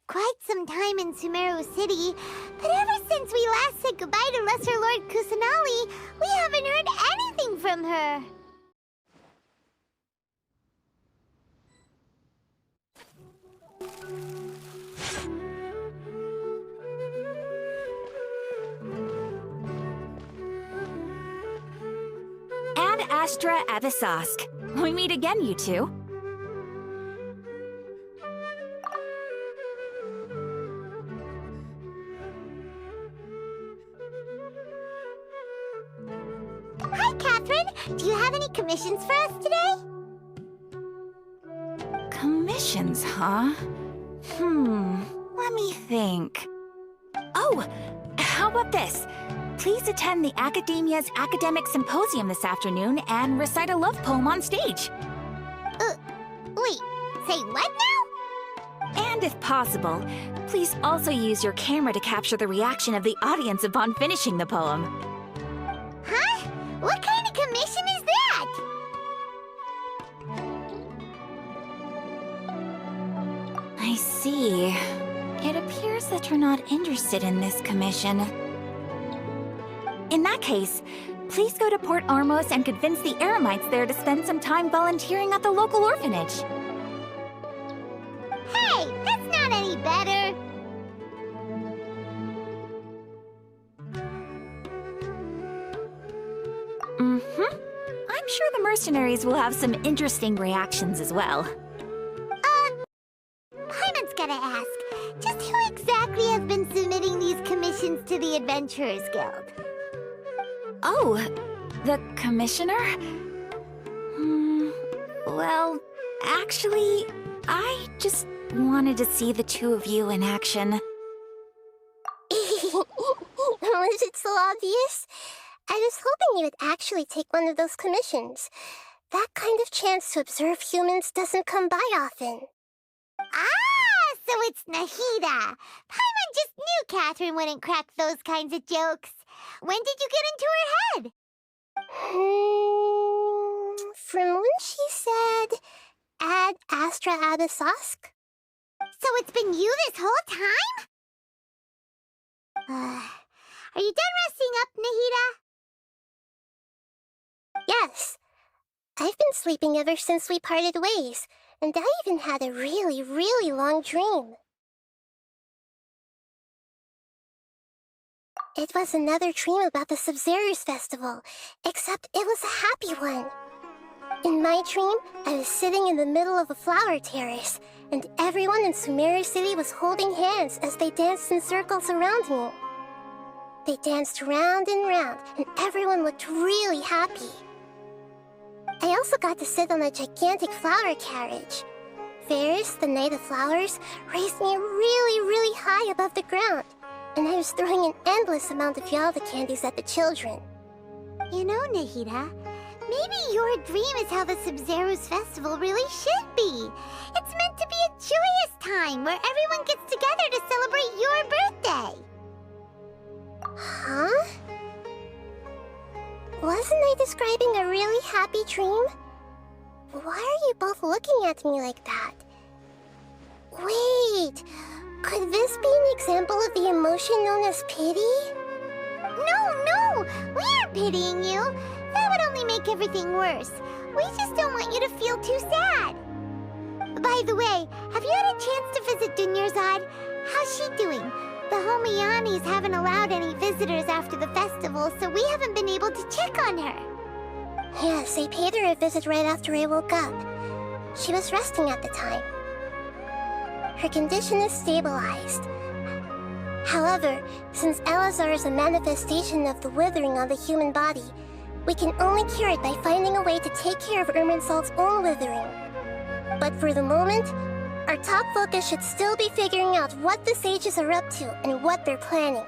quite some time in Sumeru City, but ever since we last said goodbye to Lesser Lord Kusanali, we haven't heard anything from her. And Astra Avisask. We meet again, you two. Hi, Catherine. Do you have any commissions for us today? Commissions, huh? Let me think. Oh, how about this? Please attend the Academia's Academic Symposium this afternoon and recite a love poem on stage. Wait, say what now? And if possible, please also use your camera to capture the reaction of the audience upon finishing the poem. Huh? What kind of commission is that? I see. It appears that you're not interested in this commission. In that case, please go to Port Armos and convince the Eremites there to spend some time volunteering at the local orphanage. Hey, that's not any better. I'm sure the mercenaries will have some interesting reactions as well. Paimon's gotta ask, just who exactly has been submitting these commissions to the Adventurers Guild? Oh, the commissioner? Well, actually, I just wanted to see the two of you in action. Was it so obvious? I was hoping you would actually take one of those commissions. That kind of chance to observe humans doesn't come by often. Ah, so it's Nahida. Paimon just knew Catherine wouldn't crack those kinds of jokes. When did you get into her head? From when she said, Ad Astra Abisask? So it's been you this whole time? Are you done resting up, Nahida? Yes. I've been sleeping ever since we parted ways, and I even had a really, really long dream. It was another dream about the Sabzeruz Festival, except it was a happy one. In my dream, I was sitting in the middle of a flower terrace, and everyone in Sumeru City was holding hands as they danced in circles around me. They danced round and round, and everyone looked really happy. I also got to sit on a gigantic flower carriage. Ferris, the Knight of Flowers, raised me really, really high above the ground, and I was throwing an endless amount of Yalda candies at the children. You know, Nahida, maybe your dream is how the Sabzeruz Festival really should be. It's meant to be a joyous time where everyone gets together to celebrate your birthday. Huh? Wasn't I describing a really happy dream? Why are you both looking at me like that? Wait, could this be an example of the emotion known as pity? No, we aren't pitying you. That would only make everything worse. We just don't want you to feel too sad. By the way, have you had a chance to visit Dunyarzad? How's she doing? The Homiyanis haven't allowed any visitors after the festival, so we haven't been able to check on her. Yes, I paid her a visit right after I woke up. She was resting at the time. Her condition is stabilized. However, since Elazar is a manifestation of the withering on the human body, we can only cure it by finding a way to take care of Irminsul's own withering. But for the moment, our top focus should still be figuring out what the sages are up to and what they're planning.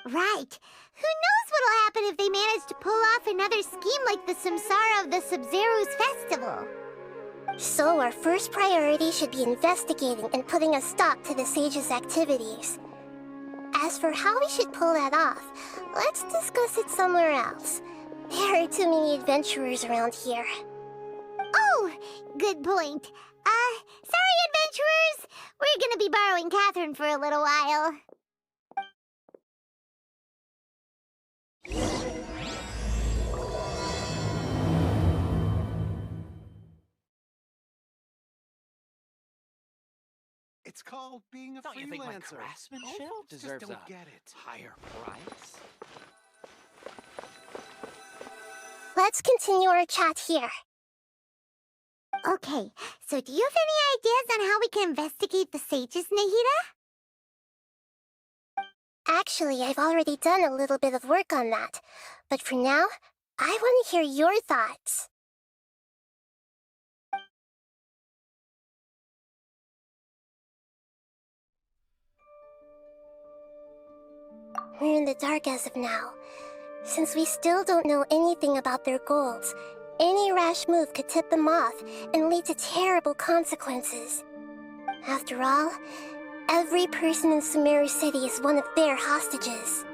Right. Who knows what'll happen if they manage to pull off another scheme like the Samsara of the Sabzeruz Festival? So our first priority should be investigating and putting a stop to the sages' activities. As for how we should pull that off, let's discuss it somewhere else. There are too many adventurers around here. Oh, good point. Sorry, adventurers! We're gonna be borrowing Catherine for a little while. It's called being a Don't you think my freelancer. craftsmanship Folks just deserves don't a get it. higher price? Let's continue our chat here. Okay, so do you have any ideas on how we can investigate the sages, Nahida? Actually, I've already done a little bit of work on that. But for now, I want to hear your thoughts. We're in the dark as of now. Since we still don't know anything about their goals, any rash move could tip them off and lead to terrible consequences. After all, every person in Sumeru City is one of their hostages.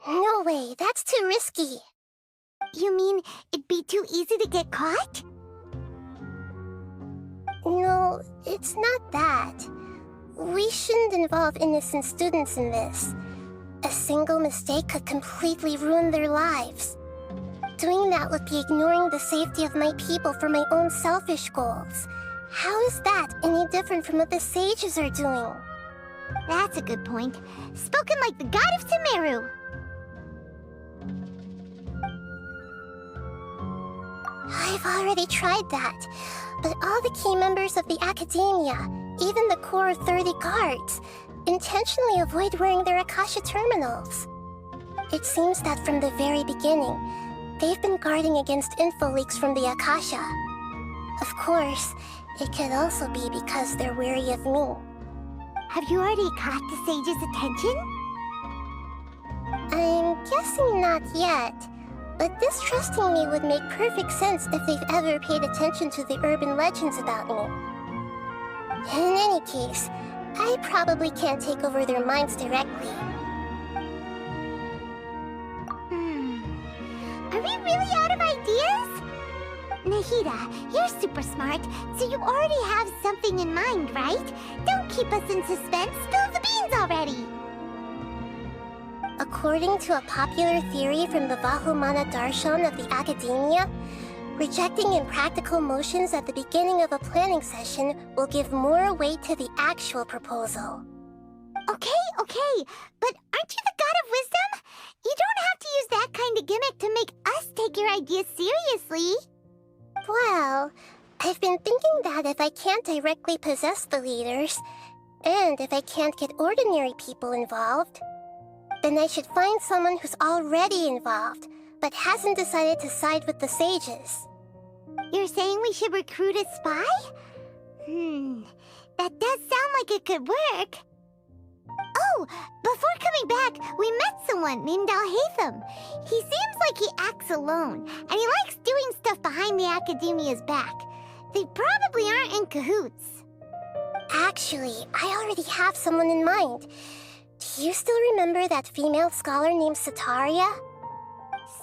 No way, that's too risky. You mean it'd be too easy to get caught? No, it's not that. We shouldn't involve innocent students in this. A single mistake could completely ruin their lives. Doing that would be ignoring the safety of my people for my own selfish goals. How is that any different from what the sages are doing? That's a good point. Spoken like the god of Sumeru. I've already tried that, but all the key members of the Academia, even the core 30 guards, intentionally avoid wearing their Akasha terminals. It seems that from the very beginning, they've been guarding against info leaks from the Akasha. Of course, it could also be because they're wary of me. Have you already caught the sage's attention? I'm guessing not yet, but distrusting me would make perfect sense if they've ever paid attention to the urban legends about me. In any case, I probably can't take over their minds directly. Are we really out of ideas? Nahida, you're super smart, so you already have something in mind, right? Don't keep us in suspense. Spill the beans already! According to a popular theory from the Vahumana Darshan of the Academia, rejecting impractical motions at the beginning of a planning session will give more weight to the actual proposal. Okay, but aren't you the god of wisdom? You don't have to use that kind of gimmick to make us take your ideas seriously. Well, I've been thinking that if I can't directly possess the leaders, and if I can't get ordinary people involved, then I should find someone who's already involved, but hasn't decided to side with the sages. You're saying we should recruit a spy? That does sound like it could work. Oh, before coming back, we met someone named Alhaitham. He seems like he acts alone, and he likes doing stuff behind the Academia's back. They probably aren't in cahoots. Actually, I already have someone in mind. Do you still remember that female scholar named Setaria?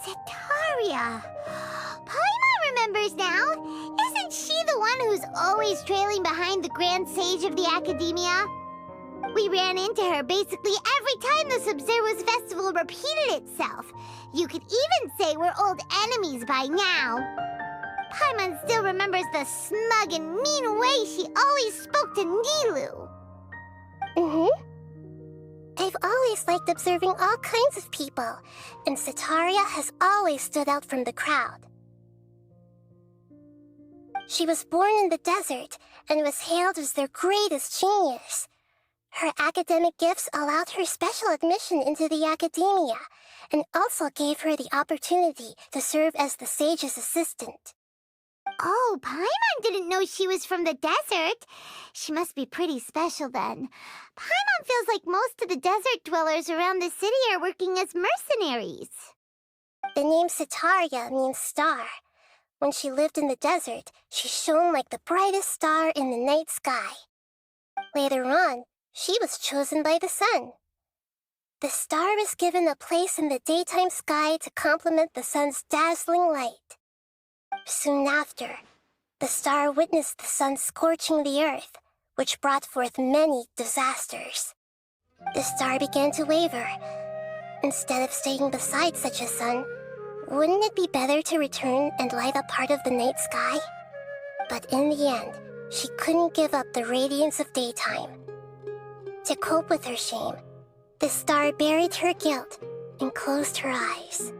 Setaria. Paimon remembers now. Isn't she the one who's always trailing behind the Grand Sage of the Academia? We ran into her basically every time the Sabzeruz Festival repeated itself. You could even say we're old enemies by now. Paimon still remembers the smug and mean way she always spoke to Nilu. I've always liked observing all kinds of people, and Setaria has always stood out from the crowd. She was born in the desert and was hailed as their greatest genius. Her academic gifts allowed her special admission into the Academia, and also gave her the opportunity to serve as the sage's assistant. Oh, Paimon didn't know she was from the desert. She must be pretty special then. Paimon feels like most of the desert dwellers around the city are working as mercenaries. The name Setaria means star. When she lived in the desert, she shone like the brightest star in the night sky. Later on, she was chosen by the sun. The star was given a place in the daytime sky to complement the sun's dazzling light. Soon after, the star witnessed the sun scorching the earth, which brought forth many disasters. The star began to waver. Instead of staying beside such a sun, wouldn't it be better to return and light up part of the night sky? But in the end, she couldn't give up the radiance of daytime. To cope with her shame, the star buried her guilt and closed her eyes.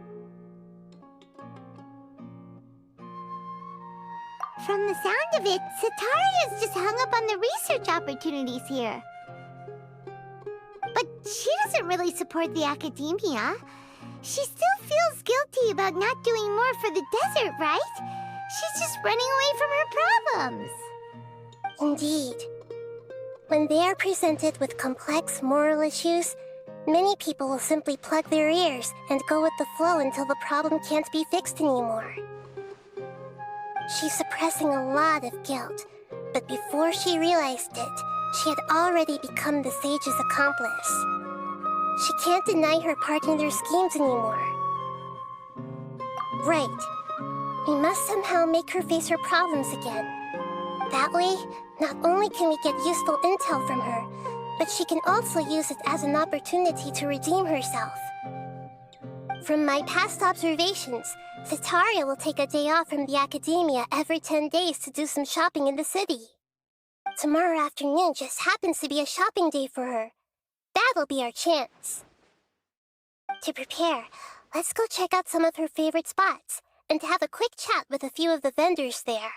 From the sound of it, Setaria's just hung up on the research opportunities here. But she doesn't really support the academia. She still feels guilty about not doing more for the desert, right? She's just running away from her problems. Indeed. When they are presented with complex moral issues, many people will simply plug their ears and go with the flow until the problem can't be fixed anymore. She's suppressing a lot of guilt, but before she realized it, she had already become the sage's accomplice. She can't deny her part in their schemes anymore. Right. We must somehow make her face her problems again. That way, not only can we get useful intel from her, but she can also use it as an opportunity to redeem herself. From my past observations, Setaria will take a day off from the academia every 10 days to do some shopping in the city. Tomorrow afternoon just happens to be a shopping day for her. That'll be our chance. To prepare, let's go check out some of her favorite spots and have a quick chat with a few of the vendors there.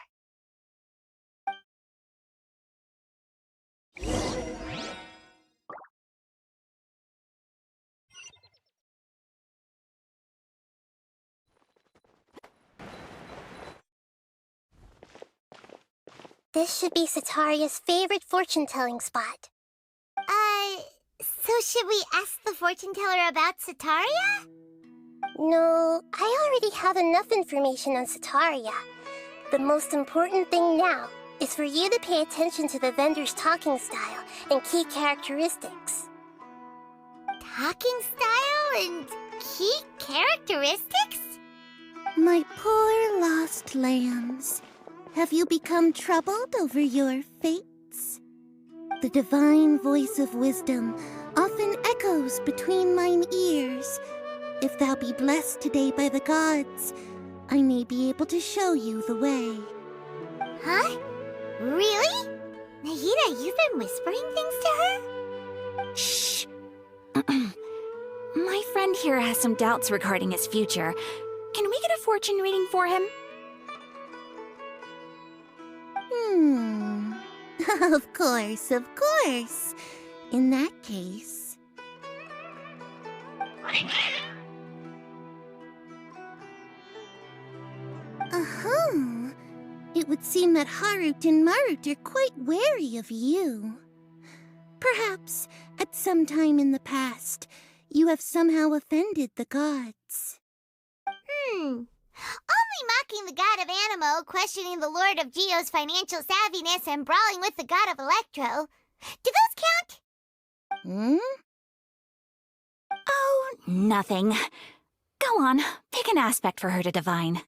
This should be Setaria's favorite fortune-telling spot. So should we ask the fortune teller about Setaria? No, I already have enough information on Setaria. The most important thing now is for you to pay attention to the vendor's talking style and key characteristics. Talking style and key characteristics? My poor lost lambs, have you become troubled over your fates? The divine voice of wisdom often echoes between mine ears. If thou be blessed today by the gods, I may be able to show you the way. Huh? Really? Nahida, you've been whispering things to her? Shh! My friend here has some doubts regarding his future. Can we get a fortune reading for him? Of course, of course. In that case... It would seem that Harut and Marut are quite wary of you. Perhaps, at some time in the past, you have somehow offended the gods. Only mocking the god of Animo, questioning the lord of Geo's financial savviness, and brawling with the god of Electro. Do those count? Oh, nothing. Go on, pick an aspect for her to divine.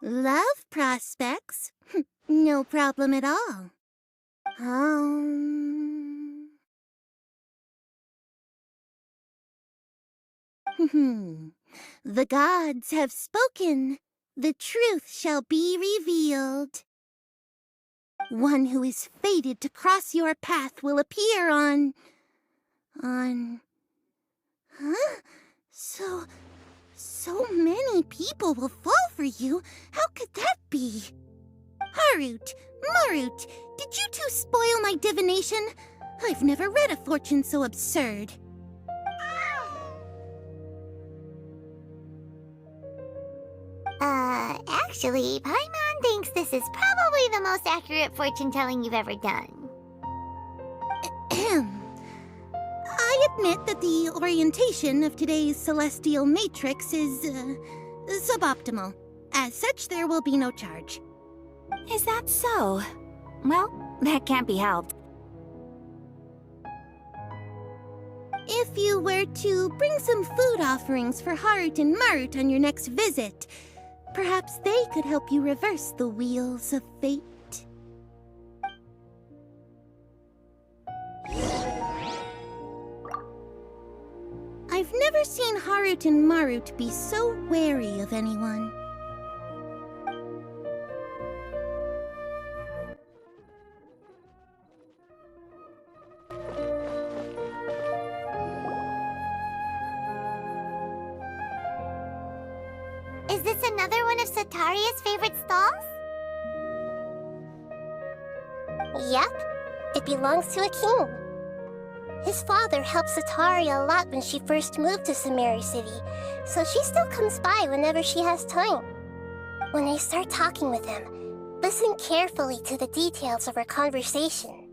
Love prospects? No problem at all. The gods have spoken. The truth shall be revealed. One who is fated to cross your path will appear on... So many people will fall for you. How could that be? Harut, Marut, did you two spoil my divination? I've never read a fortune so absurd. Actually, Paimon thinks this is probably the most accurate fortune-telling you've ever done. I admit that the orientation of today's celestial matrix is, suboptimal. As such, there will be no charge. Is that so? Well, that can't be helped. If you were to bring some food offerings for Harut and Marut on your next visit, perhaps they could help you reverse the wheels of fate. I've never seen Harut and Marut be so wary of anyone. Is this another one of Sataria's favorite stalls? Yep, it belongs to a king. His father helped Sataria a lot when she first moved to Samsara City, so she still comes by whenever she has time. When I start talking with him, listen carefully to the details of our conversation.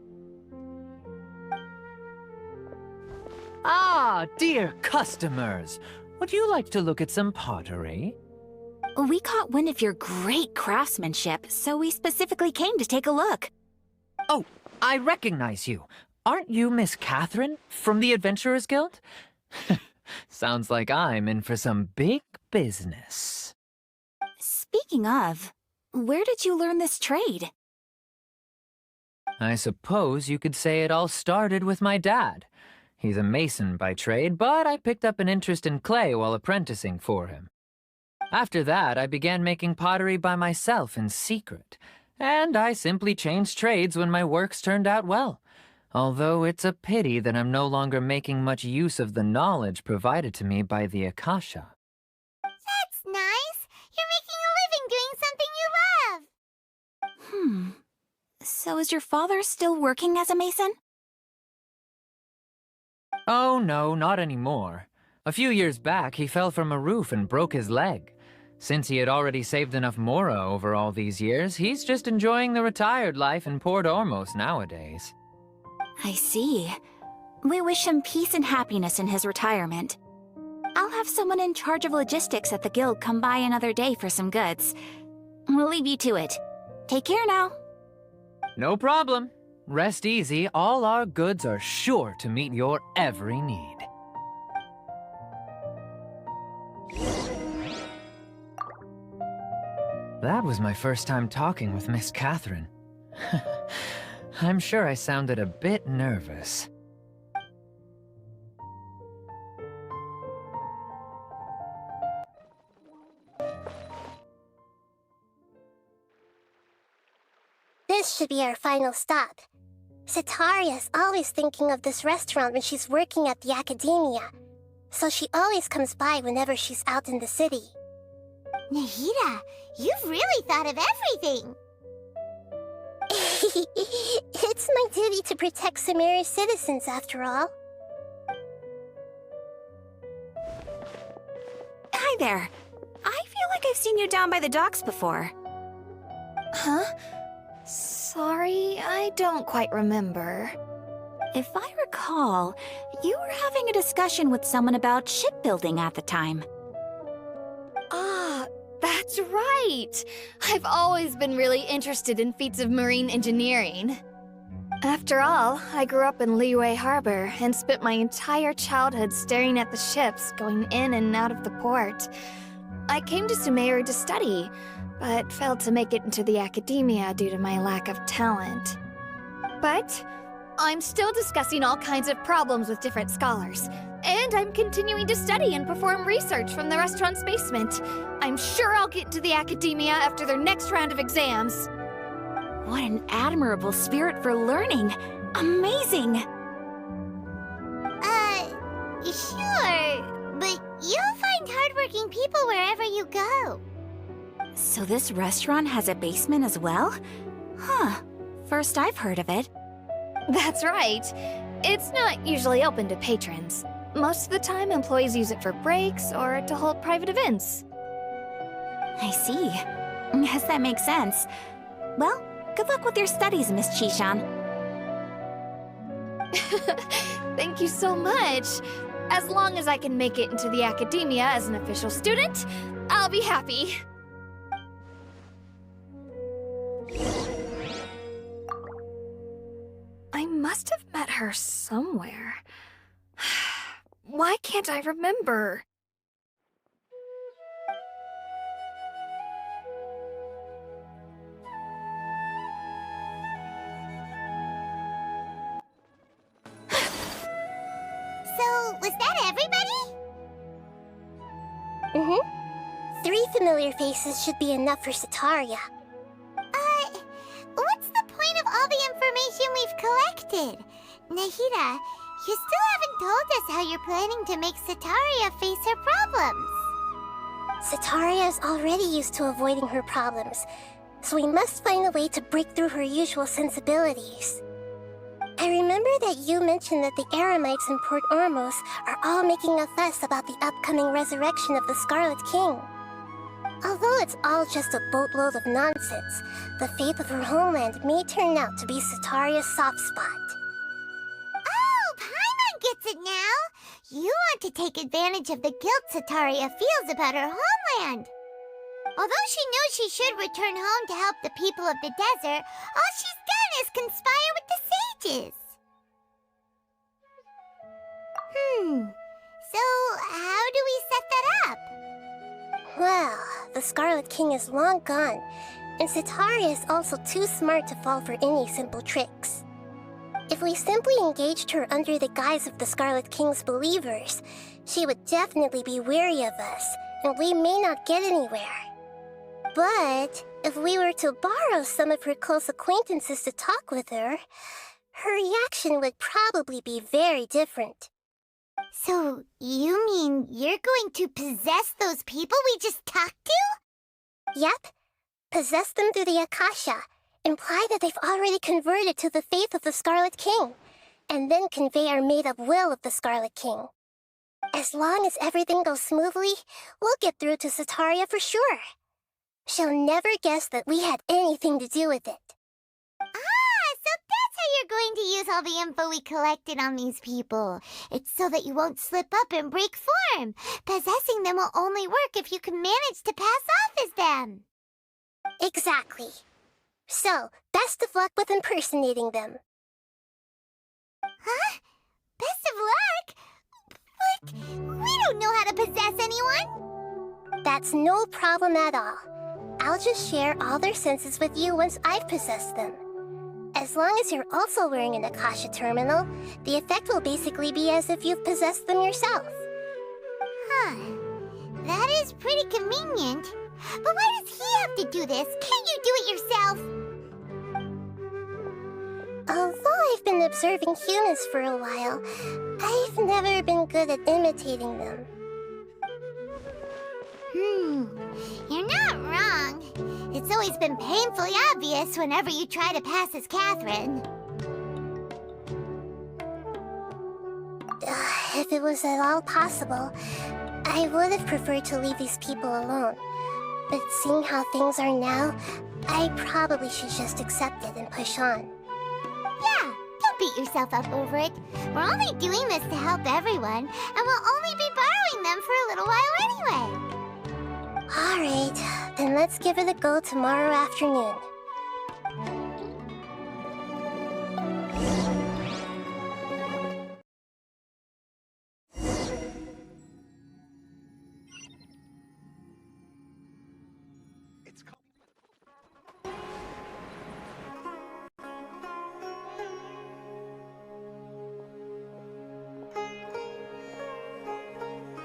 Ah, dear customers, would you like to look at some pottery? We caught wind of your great craftsmanship, so we specifically came to take a look. Oh, I recognize you. Aren't you Miss Catherine from the Adventurers Guild? Sounds like I'm in for some big business. Speaking of, where did you learn this trade? I suppose you could say it all started with my dad. He's a mason by trade, but I picked up an interest in clay while apprenticing for him. After that, I began making pottery by myself in secret, and I simply changed trades when my works turned out well. Although it's a pity that I'm no longer making much use of the knowledge provided to me by the Akasha. That's nice. You're making a living doing something you love. So is your father still working as a mason? Oh no, not anymore. A few years back, he fell from a roof and broke his leg. Since he had already saved enough mora over all these years, he's just enjoying the retired life in Port Ormos nowadays. I see. We wish him peace and happiness in his retirement. I'll have someone in charge of logistics at the guild come by another day for some goods. We'll leave you to it. Take care now. No problem. Rest easy, all our goods are sure to meet your every need. That was my first time talking with Miss Catherine. I'm sure I sounded a bit nervous. This should be our final stop. Sataria's always thinking of this restaurant when she's working at the academia, so she always comes by whenever she's out in the city. Nahida, you've really thought of everything. It's my duty to protect Samsara's citizens, after all. Hi there. I feel like I've seen you down by the docks before. Huh? Sorry, I don't quite remember. If I recall, you were having a discussion with someone about shipbuilding at the time. Ah, that's right! I've always been really interested in feats of marine engineering. After all, I grew up in Liyue Harbor and spent my entire childhood staring at the ships going in and out of the port. I came to Sumeru to study, but failed to make it into the academia due to my lack of talent. But I'm still discussing all kinds of problems with different scholars, and I'm continuing to study and perform research from the restaurant's basement. I'm sure I'll get into the academia after their next round of exams. What an admirable spirit for learning! Amazing! Sure, but you'll find hardworking people wherever you go. So this restaurant has a basement as well? Huh. First I've heard of it. That's right. It's not usually open to patrons. Most of the time, employees use it for breaks or to hold private events. I see. Guess that makes sense. Well, good luck with your studies, Miss Chishan. Thank you so much. As long as I can make it into the academia as an official student, I'll be happy. I must have met her somewhere. Why can't I remember? So, was that everybody? Mm-hmm. 3 familiar faces should be enough for Sataria. What's the point of all the information we've collected? Nahida, you still haven't told us how you're planning to make Sataria face her problems. Sataria is already used to avoiding her problems, so we must find a way to break through her usual sensibilities. I remember that you mentioned that the Eremites in Port Ormos are all making a fuss about the upcoming resurrection of the Scarlet King. Although it's all just a boatload of nonsense, the fate of her homeland may turn out to be Sataria's soft spot. Oh, Paimon gets it now! You want to take advantage of the guilt Sataria feels about her homeland. Although she knows she should return home to help the people of the desert, all she's done is conspire with the sages. So how do we set that up? Well, the Scarlet King is long gone, and Sataria is also too smart to fall for any simple tricks. If we simply engaged her under the guise of the Scarlet King's believers, she would definitely be wary of us, and we may not get anywhere. But if we were to borrow some of her close acquaintances to talk with her, her reaction would probably be very different. So, you mean you're going to possess those people we just talked to? Yep. Possess them through the Akasha, imply that they've already converted to the faith of the Scarlet King, and then convey our made-up will of the Scarlet King. As long as everything goes smoothly, we'll get through to Sataria for sure. She'll never guess that we had anything to do with it. So that's how you're going to use all the info we collected on these people. It's so that you won't slip up and break form. Possessing them will only work if you can manage to pass off as them. Exactly. So, best of luck with impersonating them. Huh? Best of luck? But we don't know how to possess anyone. That's no problem at all. I'll just share all their senses with you once I've possessed them. As long as you're also wearing an Akasha terminal, the effect will basically be as if you've possessed them yourself. Huh. That is pretty convenient. But why does he have to do this? Can't you do it yourself? Although I've been observing humans for a while, I've never been good at imitating them. You're not wrong. It's always been painfully obvious whenever you try to pass as Catherine. If it was at all possible, I would have preferred to leave these people alone. But seeing how things are now, I probably should just accept it and push on. Yeah, don't beat yourself up over it. We're only doing this to help everyone, and we'll only be borrowing them for a little while anyway. Alright, then let's give it a go tomorrow afternoon. It's called...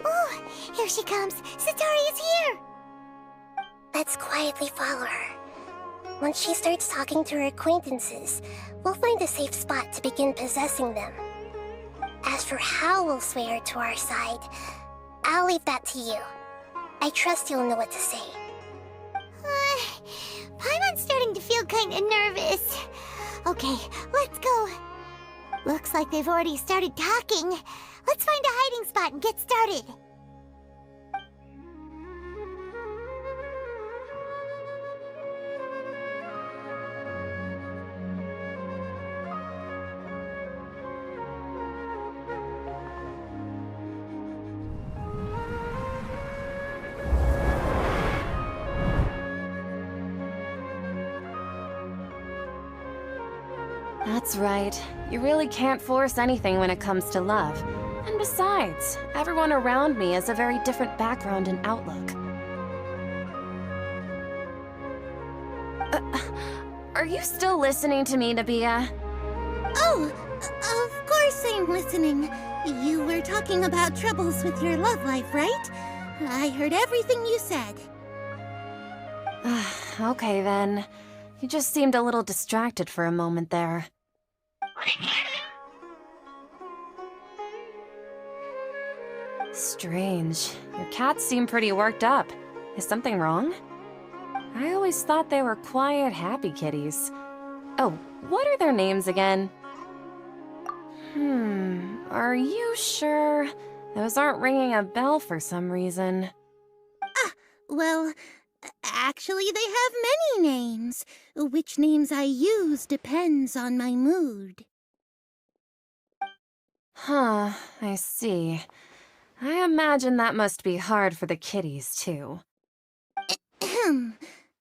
Oh, here she comes. Sataria's here. Let's quietly follow her. Once she starts talking to her acquaintances, we'll find a safe spot to begin possessing them. As for how we'll sway her to our side, I'll leave that to you. I trust you'll know what to say. Paimon's starting to feel kinda nervous. Okay, let's go. Looks like they've already started talking. Let's find a hiding spot and get started. That's right. You really can't force anything when it comes to love. And besides, everyone around me has a very different background and outlook. Are you still listening to me, Nabia? Oh, of course I'm listening. You were talking about troubles with your love life, right? I heard everything you said. Okay then. You just seemed a little distracted for a moment there. Strange. Your cats seem pretty worked up. Is something wrong? I always thought they were quiet, happy kitties. Oh, what are their names again? Are you sure? Those aren't ringing a bell for some reason. Well, actually they have many names. Which names I use depends on my mood. Huh, I see. I imagine that must be hard for the kitties, too.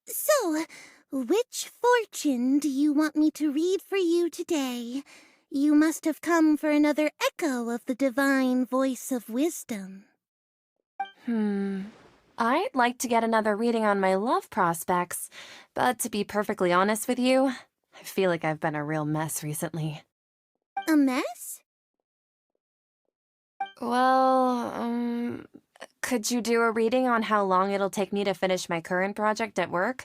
So, which fortune do you want me to read for you today? You must have come for another echo of the divine voice of wisdom. I'd like to get another reading on my love prospects, but to be perfectly honest with you, I feel like I've been a real mess recently. A mess? Well, could you do a reading on how long it'll take me to finish my current project at work?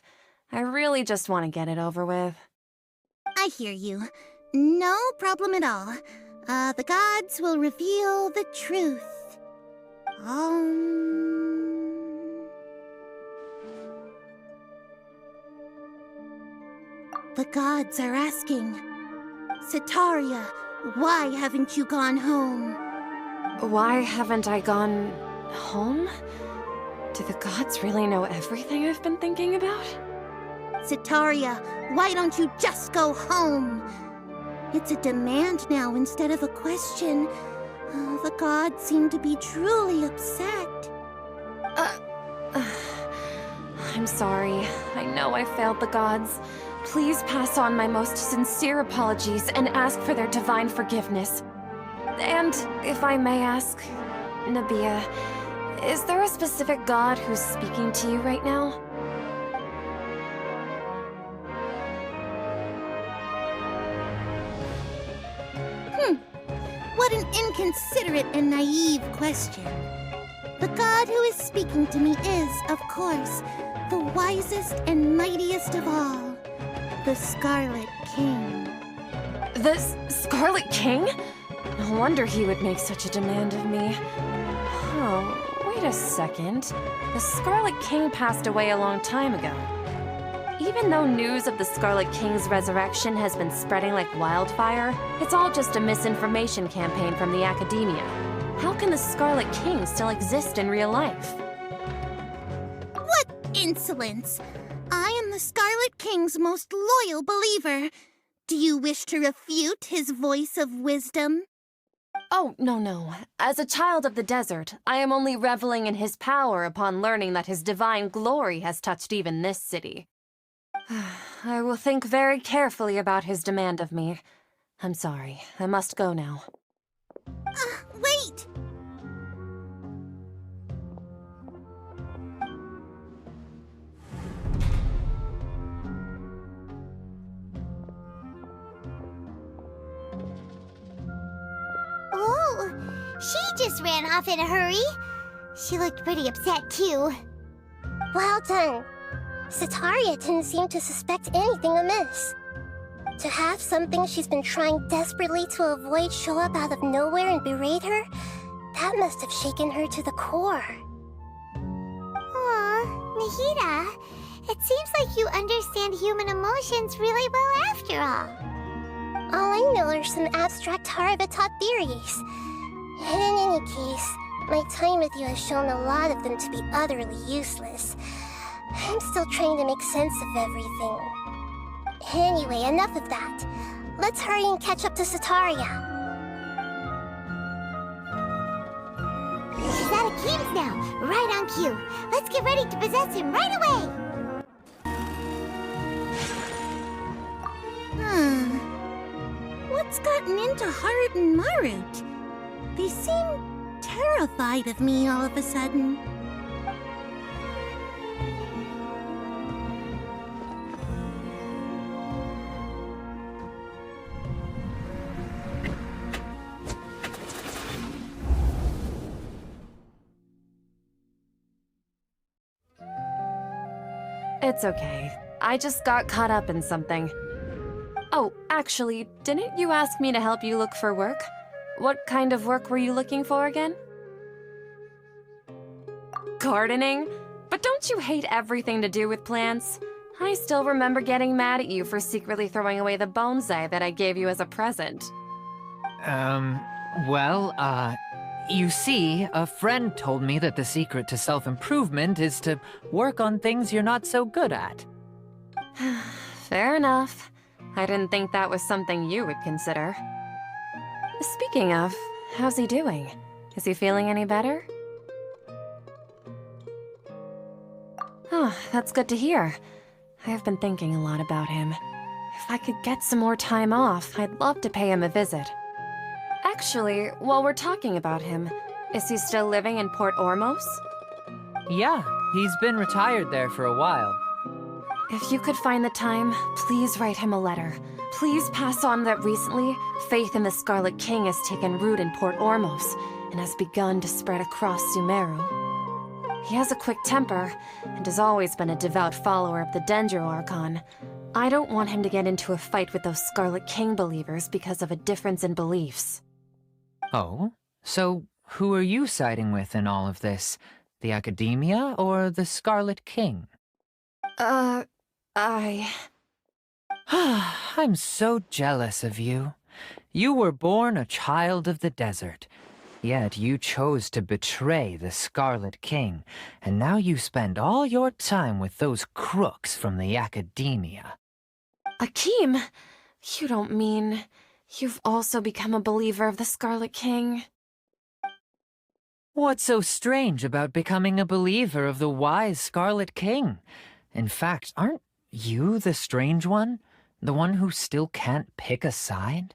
I really just want to get it over with. I hear you. No problem at all. The gods will reveal the truth. The gods are asking, Setaria, why haven't you gone home? Why haven't I gone home? Do the gods really know everything I've been thinking about? Setaria, why don't you just go home? It's a demand now instead of a question. The gods seem to be truly upset. I'm sorry. I know I failed the gods. Please pass on my most sincere apologies and ask for their divine forgiveness. And, if I may ask, Nabia, is there a specific god who's speaking to you right now? What an inconsiderate and naive question. The god who is speaking to me is, of course, the wisest and mightiest of all, the Scarlet King. The Scarlet King? No wonder he would make such a demand of me. Oh, wait a second. The Scarlet King passed away a long time ago. Even though news of the Scarlet King's resurrection has been spreading like wildfire, it's all just a misinformation campaign from the academia. How can the Scarlet King still exist in real life? What insolence! I am the Scarlet King's most loyal believer. Do you wish to refute his voice of wisdom? Oh, no. As a child of the desert, I am only reveling in his power upon learning that his divine glory has touched even this city. I will think very carefully about his demand of me. I'm sorry. I must go now. Wait! Oh, she just ran off in a hurry. She looked pretty upset, too. Well done. Setaria didn't seem to suspect anything amiss. To have something she's been trying desperately to avoid show up out of nowhere and berate her, that must have shaken her to the core. Aw, Nahida, it seems like you understand human emotions really well after all. All I know are some abstract Harvard-taught theories. And in any case, my time with you has shown a lot of them to be utterly useless. I'm still trying to make sense of everything. Anyway, enough of that. Let's hurry and catch up to Setaria. She's out of games now, right on cue. Let's get ready to possess him right away! What's gotten into Haru and Marut? They seem terrified of me all of a sudden. It's okay. I just got caught up in something. Oh, actually, didn't you ask me to help you look for work? What kind of work were you looking for again? Gardening? But don't you hate everything to do with plants? I still remember getting mad at you for secretly throwing away the bonsai that I gave you as a present. You see, a friend told me that the secret to self-improvement is to work on things you're not so good at. Fair enough. I didn't think that was something you would consider. Speaking of, how's he doing? Is he feeling any better? Oh, that's good to hear. I have been thinking a lot about him. If I could get some more time off, I'd love to pay him a visit. Actually, while we're talking about him, is he still living in Port Ormos? Yeah, he's been retired there for a while. If you could find the time, please write him a letter. Please pass on that recently, faith in the Scarlet King has taken root in Port Ormos and has begun to spread across Sumeru. He has a quick temper and has always been a devout follower of the Dendro Archon. I don't want him to get into a fight with those Scarlet King believers because of a difference in beliefs. Oh? So who are you siding with in all of this? The Academia or the Scarlet King? I'm so jealous of you. You were born a child of the desert, yet you chose to betray the Scarlet King, and now you spend all your time with those crooks from the Academia. Akeem, you don't mean you've also become a believer of the Scarlet King? What's so strange about becoming a believer of the wise Scarlet King? In fact, aren't you the strange one? The one who still can't pick a side?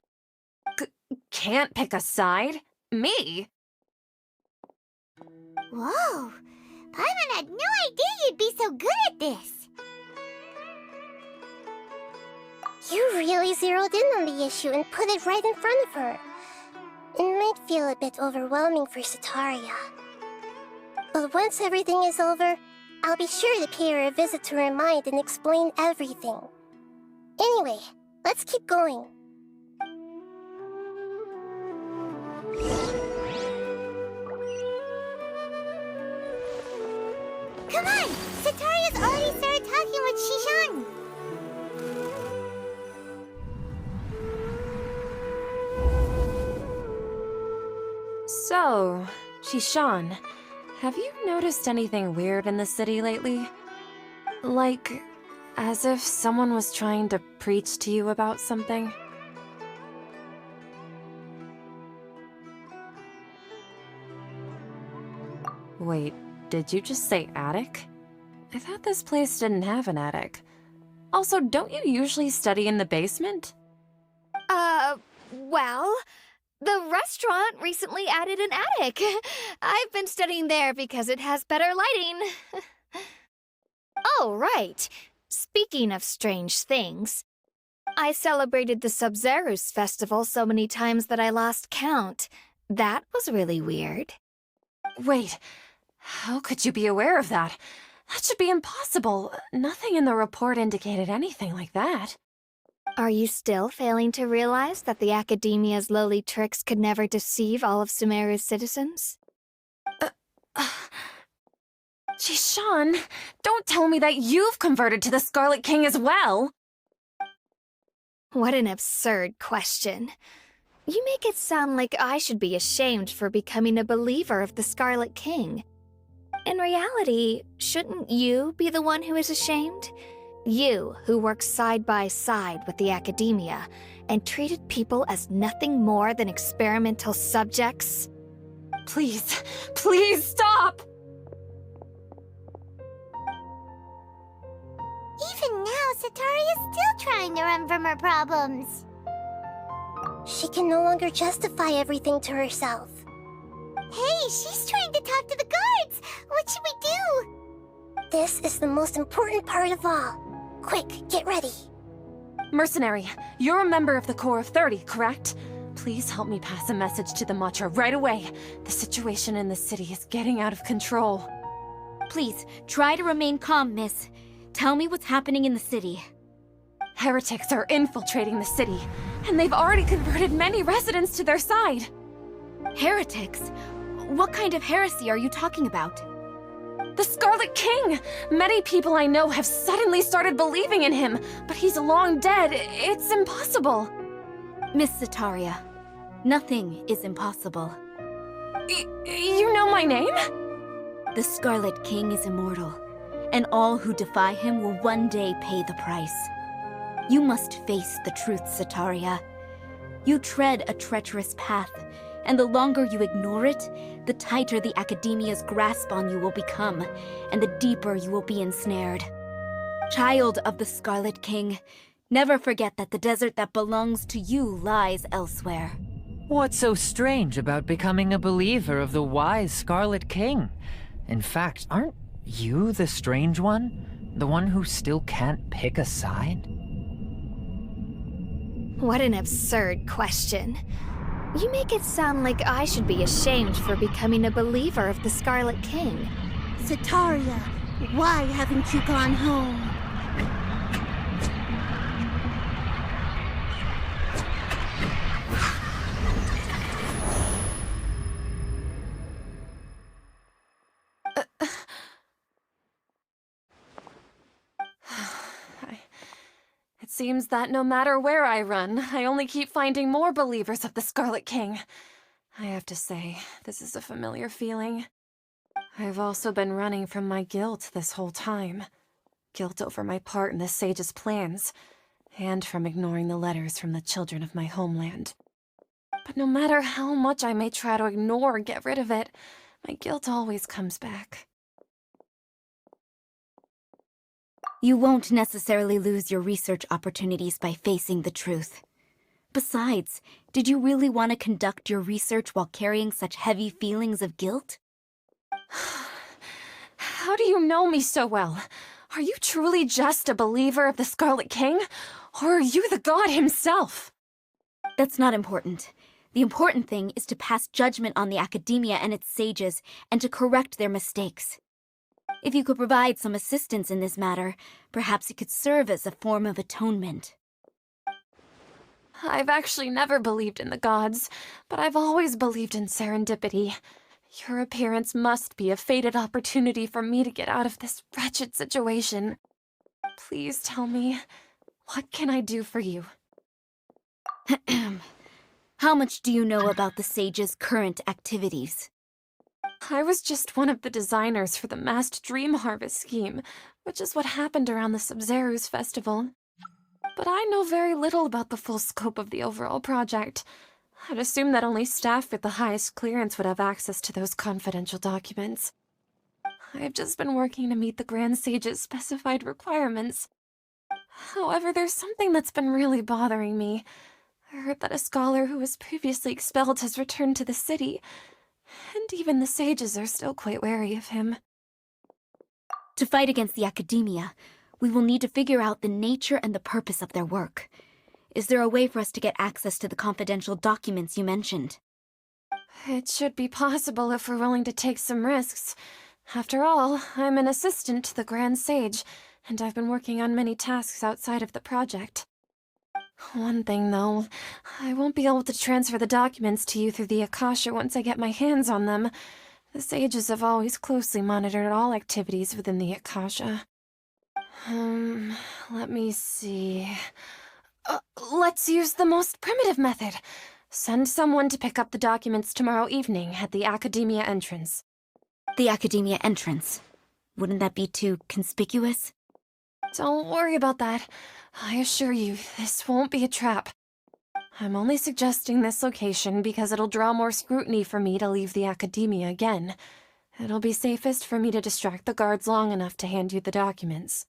Can't pick a side? Me? Whoa! Paimon had no idea you'd be so good at this! You really zeroed in on the issue and put it right in front of her. It might feel a bit overwhelming for Sataria. But once everything is over, I'll be sure to pay her a visit to her mind and explain everything. Anyway, let's keep going. Come on! Sataria's already started talking with Shishan! So, Shishan, have you noticed anything weird in the city lately? Like, as if someone was trying to preach to you about something? Wait, did you just say attic? I thought this place didn't have an attic. Also, don't you usually study in the basement? Well, the restaurant recently added an attic. I've been studying there because it has better lighting. Oh, right. Speaking of strange things, I celebrated the Sabzeruz Festival so many times that I lost count. That was really weird. Wait, how could you be aware of that? That should be impossible. Nothing in the report indicated anything like that. Are you still failing to realize that the Academia's lowly tricks could never deceive all of Sumeru's citizens? Shishan, don't tell me that you've converted to the Scarlet King as well! What an absurd question. You make it sound like I should be ashamed for becoming a believer of the Scarlet King. In reality, shouldn't you be the one who is ashamed? You, who works side by side with the Academia and treated people as nothing more than experimental subjects? Please, please stop! Even now, Sataria's still trying to run from her problems. She can no longer justify everything to herself. she's trying to talk to the guards. What should we do? This is the most important part of all. Quick, get ready. Mercenary, you're a member of the Corps of 30, correct? Please help me pass a message to the Matcha right away. The situation in the city is getting out of control. Please, try to remain calm, miss. Tell me what's happening in the city. Heretics are infiltrating the city, and they've already converted many residents to their side. Heretics? What kind of heresy are you talking about? The Scarlet King! Many people I know have suddenly started believing in him, but he's long dead. It's impossible. Miss Sataria, nothing is impossible. You know my name? The Scarlet King is immortal, and all who defy him will one day pay the price. You must face the truth, Sataria. You tread a treacherous path, and the longer you ignore it, the tighter the Academia's grasp on you will become, and the deeper you will be ensnared. Child of the Scarlet King, never forget that the desert that belongs to you lies elsewhere. What's so strange about becoming a believer of the wise Scarlet King? In fact, aren't you the strange one? The one who still can't pick a side? What an absurd question. You make it sound like I should be ashamed for becoming a believer of the Scarlet King. Sataria, why haven't you gone home? It seems that no matter where I run, I only keep finding more believers of the Scarlet King. I have to say, this is a familiar feeling. I've also been running from my guilt this whole time. Guilt over my part in the Sage's plans, and from ignoring the letters from the children of my homeland. But no matter how much I may try to ignore or get rid of it, my guilt always comes back. You won't necessarily lose your research opportunities by facing the truth. Besides, did you really want to conduct your research while carrying such heavy feelings of guilt? How do you know me so well? Are you truly just a believer of the Scarlet King? Or are you the god himself? That's not important. The important thing is to pass judgment on the Academia and its sages, and to correct their mistakes. If you could provide some assistance in this matter, perhaps it could serve as a form of atonement. I've actually never believed in the gods, but I've always believed in serendipity. Your appearance must be a fated opportunity for me to get out of this wretched situation. Please tell me, what can I do for you? How much do you know about the sage's current activities? I was just one of the designers for the massed dream harvest scheme, which is what happened around the Sabzeruz Festival. But I know very little about the full scope of the overall project. I'd assume that only staff with the highest clearance would have access to those confidential documents. I've just been working to meet the Grand Sage's specified requirements. However, there's something that's been really bothering me. I heard that a scholar who was previously expelled has returned to the city, and even the sages are still quite wary of him. To fight against the Academia, we will need to figure out the nature and the purpose of their work. Is there a way for us to get access to the confidential documents you mentioned? It should be possible if we're willing to take some risks. After all, I'm an assistant to the Grand Sage, and I've been working on many tasks outside of the project. One thing, though, I won't be able to transfer the documents to you through the Akasha once I get my hands on them. The sages have always closely monitored all activities within the Akasha. Let me see... let's use the most primitive method. Send someone to pick up the documents tomorrow evening at the Academia entrance. The Academia entrance. Wouldn't that be too conspicuous? Don't worry about that. I assure you, this won't be a trap. I'm only suggesting this location because it'll draw more scrutiny for me to leave the Academia again. It'll be safest for me to distract the guards long enough to hand you the documents.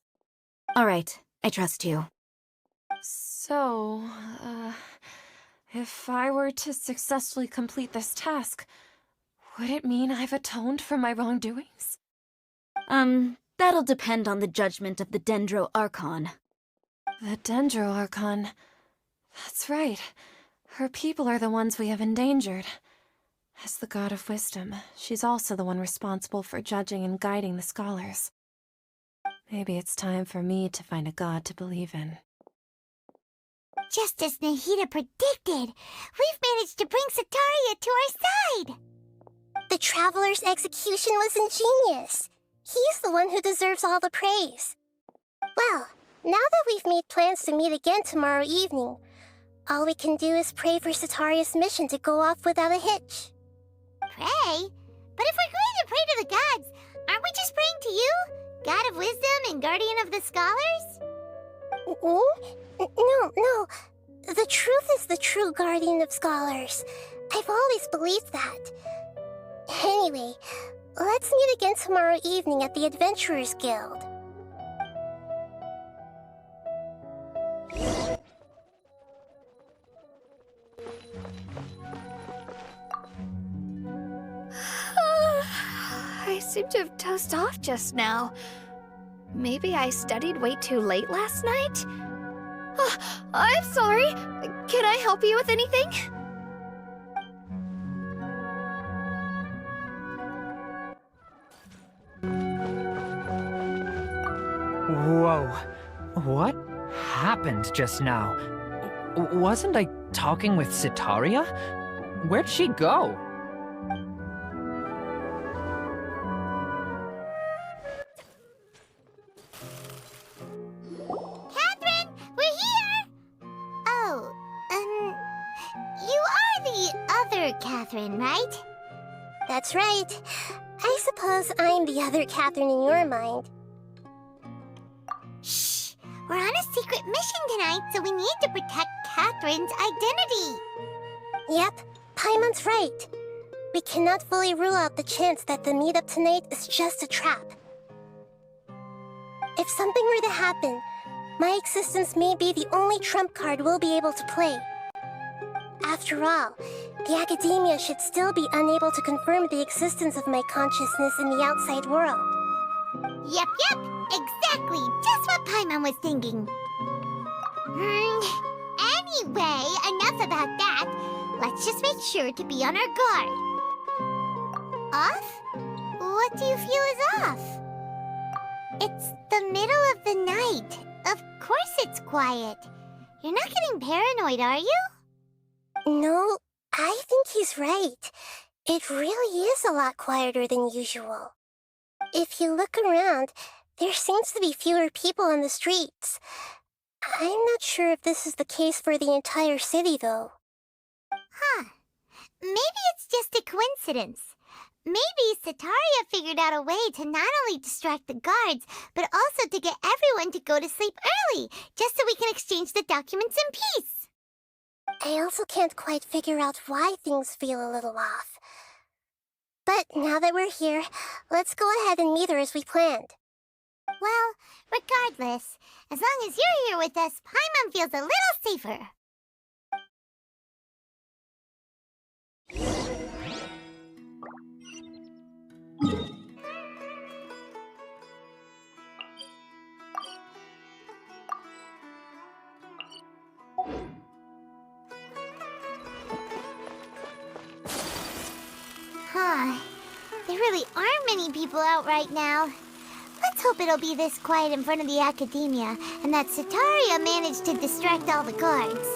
All right, I trust you. So, if I were to successfully complete this task, Would it mean I've atoned for my wrongdoings? That'll depend on the judgment of the Dendro Archon. The Dendro Archon. That's right. Her people are the ones we have endangered. As the god of wisdom, she's also the one responsible for judging and guiding the scholars. Maybe it's time for me to find a god to believe in. Just as Nahida predicted, we've managed to bring Setaria to our side! The Traveler's execution was ingenious. He's the one who deserves all the praise. Well, now that we've made plans to meet again tomorrow evening, all we can do is pray for Setaria's mission to go off without a hitch. Pray? But if we're going to pray to the gods, aren't we just praying to you? God of wisdom and guardian of the scholars? No. The truth is the true guardian of scholars. I've always believed that. Anyway, let's meet again tomorrow evening at the Adventurers Guild. I seem to have dozed off just now. Maybe I studied way too late last night? Oh, I'm sorry. Can I help you with anything? Whoa. What happened just now? Wasn't I talking with Setaria? Where'd she go? Catherine, we're here! Oh, you are the other Catherine, right? That's right. I suppose I'm the other Catherine in your mind. Shh! We're on a secret mission tonight, so we need to protect Catherine's identity. Yep, Paimon's right. We cannot fully rule out the chance that the meetup tonight is just a trap. If something were to happen, my existence may be the only trump card we'll be able to play. After all, the Academia should still be unable to confirm the existence of my consciousness in the outside world. Yep, exactly, just what Paimon was thinking. Anyway, enough about that. Let's just make sure to be on our guard. Off? What do you feel is off? It's the middle of the night. Of course it's quiet. You're not getting paranoid, are you? No, I think he's right. It really is a lot quieter than usual. If you look around, there seems to be fewer people on the streets. I'm not sure if this is the case for the entire city, though. Huh. Maybe it's just a coincidence. Maybe Setaria figured out a way to not only distract the guards, but also to get everyone to go to sleep early, just so we can exchange the documents in peace. I also can't quite figure out why things feel a little off. But now that we're here, let's go ahead and meet her as we planned. Well, regardless, as long as you're here with us, Paimon feels a little safer. There really aren't many people out right now. Let's hope it'll be this quiet in front of the Academia, and that Setaria managed to distract all the guards.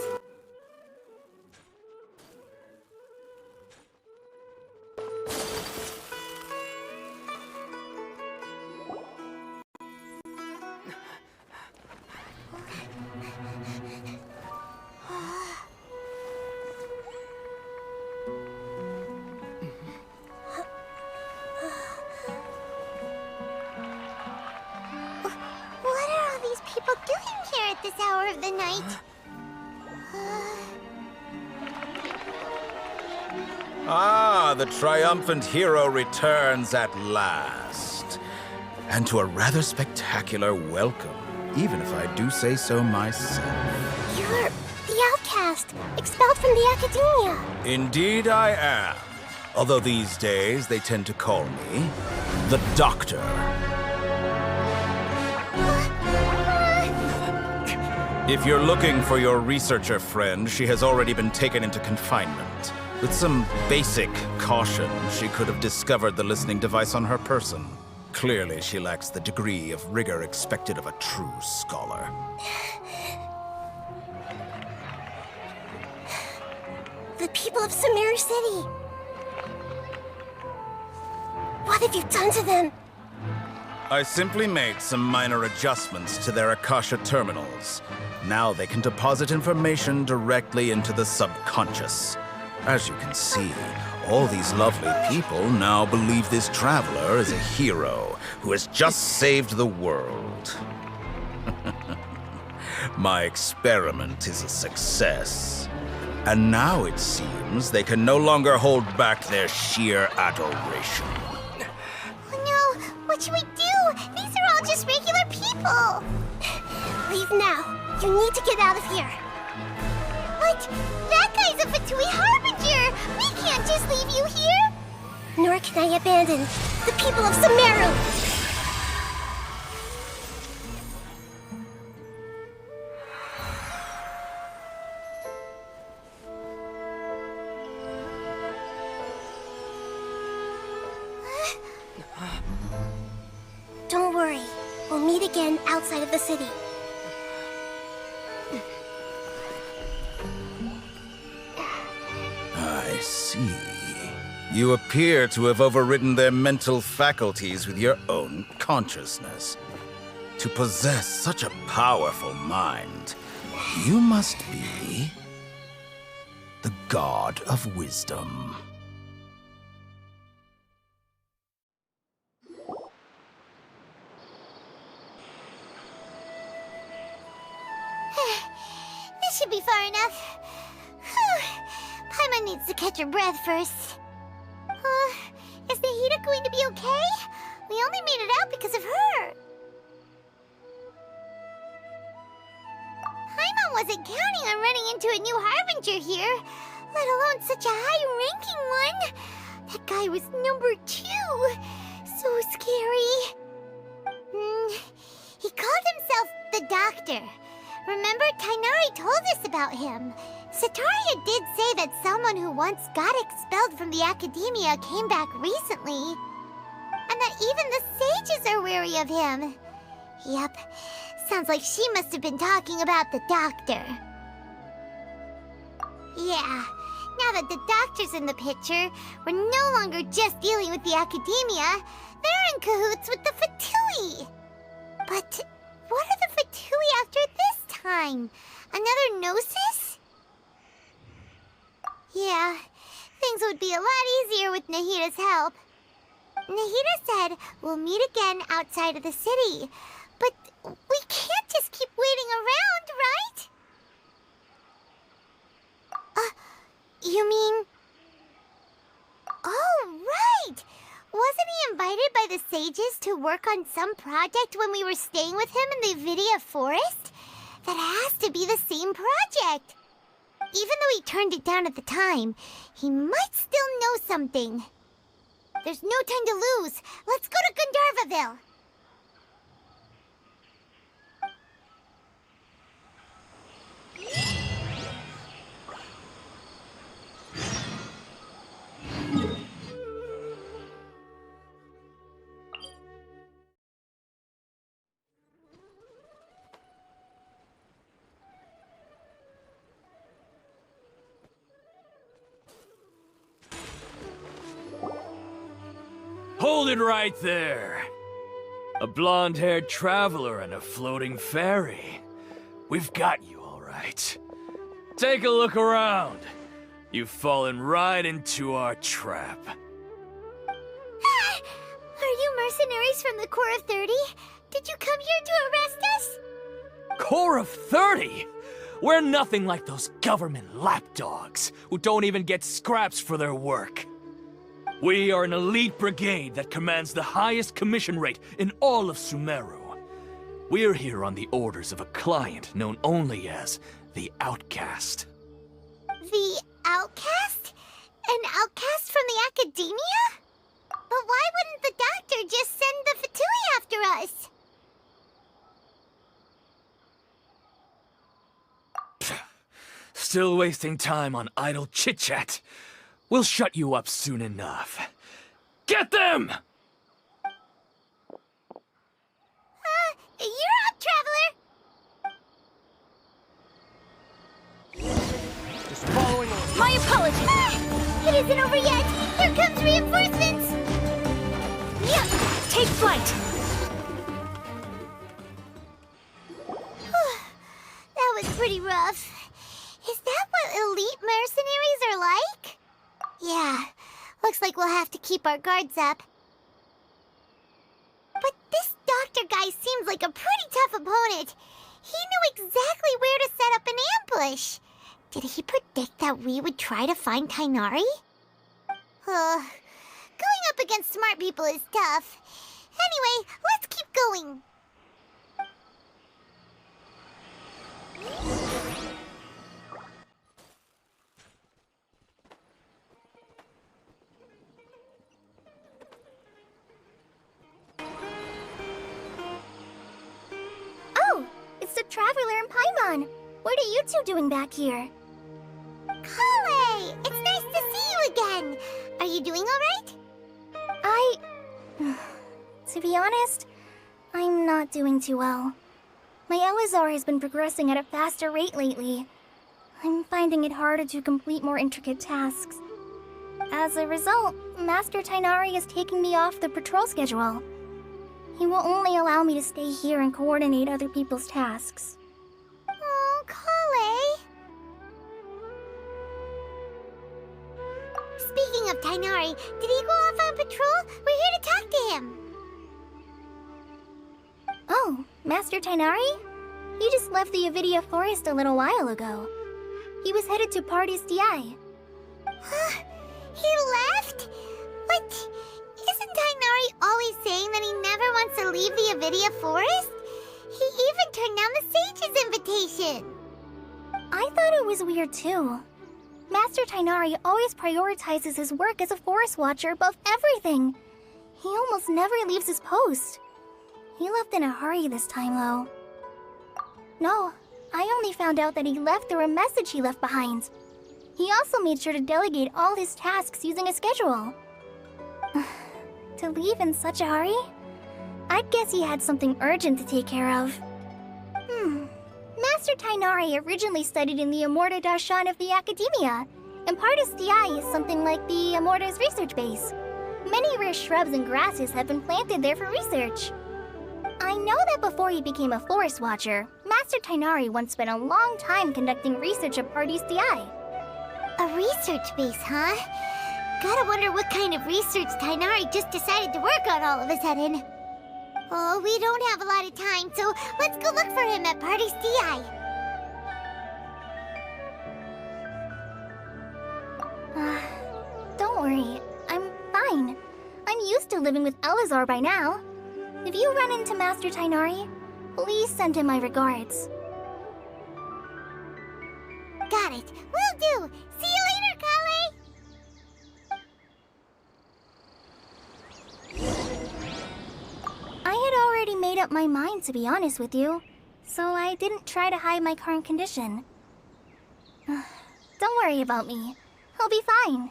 This hour of the night. The triumphant hero returns at last. And to a rather spectacular welcome, even if I do say so myself. You're the outcast, expelled from the Academia. Indeed I am. Although these days they tend to call me the Doctor. If you're looking for your researcher friend, she has already been taken into confinement. With some basic caution, she could have discovered the listening device on her person. Clearly, she lacks the degree of rigor expected of a true scholar. The people of Sumeru City. What have you done to them? I simply made some minor adjustments to their Akasha terminals. Now they can deposit information directly into the subconscious. As you can see, all these lovely people now believe this traveler is a hero who has just saved the world. My experiment is a success. And now it seems they can no longer hold back their sheer adoration. Oh no, what should we do? These are all just regular people. Leave now. You need to get out of here. But that guy's a Fatui Harbinger. We can't just leave you here. Nor can I abandon the people of Sumeru. Don't worry. We'll meet again outside of the city. I see. You appear to have overridden their mental faculties with your own consciousness. To possess such a powerful mind, you must be the god of wisdom. This should be far enough. Whew. Paimon needs to catch her breath first. Is Nahida going to be okay? We only made it out because of her. Paimon wasn't counting on running into a new Harbinger here, let alone such a high-ranking one. That guy was number 2. So scary. He called himself the Doctor. Remember, Tainari told us about him. Sataria did say that someone who once got expelled from the academia came back recently. And that even the sages are wary of him. Yep, sounds like she must have been talking about the Doctor. Yeah, now that the Doctor's in the picture, we're no longer just dealing with the academia. They're in cahoots with the Fatui. But what are the Fatui after this time? Another Gnosis? Yeah, things would be a lot easier with Nahida's help. Nahida said we'll meet again outside of the city. But we can't just keep waiting around, right? You mean... Oh, right! Wasn't he invited by the sages to work on some project when we were staying with him in the Vidia Forest? That has to be the same project. Even though he turned it down at the time, he might still know something. There's no time to lose. Let's go to Gandharvaville. Hold it right there. A blonde-haired traveler and a floating fairy. We've got you, all right. Take a look around. You've fallen right into our trap. Are you mercenaries from the Corps of 30? Did you come here to arrest us? Corps of 30? We're nothing like those government lapdogs who don't even get scraps for their work. We are an elite brigade that commands the highest commission rate in all of Sumeru. We're here on the orders of a client known only as the Outcast. The Outcast? An outcast from the academia? But why wouldn't the doctor just send the Fatui after us? Still wasting time on idle chit-chat. We'll shut you up soon enough. Get them! You're up, Traveler! Just following along. My apologies! It isn't over yet! Here comes reinforcements! Yeah, take flight! That was pretty rough. Is that what elite mercenaries are like? Yeah, looks like we'll have to keep our guards up. But this doctor guy seems like a pretty tough opponent. He knew exactly where to set up an ambush. Did he predict that we would try to find Tighnari? Going up against smart people is tough. Anyway, let's keep going. Oh, it's the Traveler and Paimon. What are you two doing back here? Kale, it's nice to see you again. Are you doing all right? To be honest, I'm not doing too well. My Elazar has been progressing at a faster rate lately. I'm finding it harder to complete more intricate tasks. As a result, Master Tighnari is taking me off the patrol schedule. He will only allow me to stay here and coordinate other people's tasks. Oh, Kale. Speaking of Tighnari, did he go off on patrol? We're here to talk to him. Oh, Master Tighnari? He just left the Avidia Forest a little while ago. He was headed to Party's DI. He left? But isn't Tighnari always saying that he never wants to leave the Avidia Forest? He even turned down the sage's invitation. I thought it was weird too. Master Tighnari always prioritizes his work as a forest watcher above everything. He almost never leaves his post. He left in a hurry this time, though. No, I only found out that he left through a message he left behind. He also made sure to delegate all his tasks using a schedule. To leave in such a hurry? I'd guess he had something urgent to take care of. Master Tighnari originally studied in the Amorta Darshan of the Academia, and Partis DI is something like the Amorta's research base. Many rare shrubs and grasses have been planted there for research. I know that before he became a forest watcher, Master Tighnari once spent a long time conducting research at Partis DI. A research base, huh? Gotta wonder what kind of research Tighnari just decided to work on all of a sudden. Oh, we don't have a lot of time, so let's go look for him at Party's DI. Don't worry, I'm fine. I'm used to living with Elazar by now. If you run into Master Tighnari, please send him my regards. Got it. Will do. See you later, Kale. I had already made up my mind, to be honest with you, so I didn't try to hide my current condition. Don't worry about me. I'll be fine.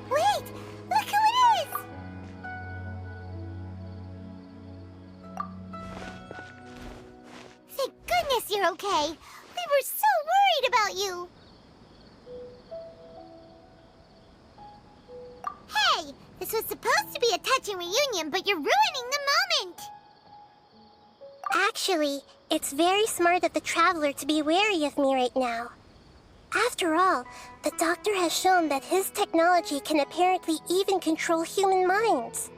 Wait! Look who it is! Thank goodness you're okay. We were so worried about you. Hey! This was supposed to be a touching reunion, but you're ruining the moment! Actually, it's very smart of the Traveler to be wary of me right now. After all, the Doctor has shown that his technology can apparently even control human minds.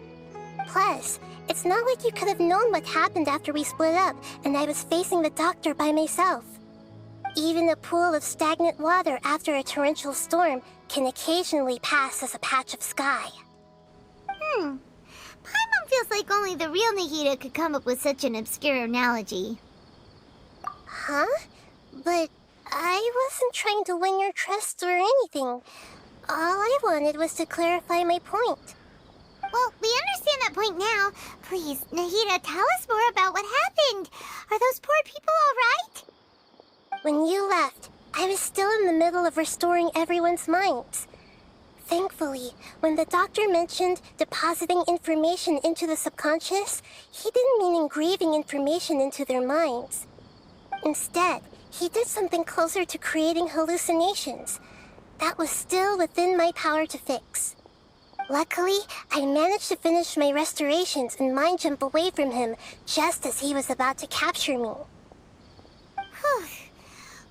Plus, it's not like you could have known what happened after we split up and I was facing the Doctor by myself. Even a pool of stagnant water after a torrential storm can occasionally pass as a patch of sky. Paimon feels like only the real Nahida could come up with such an obscure analogy. Huh? But I wasn't trying to win your trust or anything. All I wanted was to clarify my point. Well, we understand that point now. Please, Nahida, tell us more about what happened. Are those poor people all right? When you left, I was still in the middle of restoring everyone's minds. Thankfully, when the doctor mentioned depositing information into the subconscious, he didn't mean engraving information into their minds. Instead, he did something closer to creating hallucinations. That was still within my power to fix. Luckily, I managed to finish my restorations and mind jump away from him just as he was about to capture me. Whew.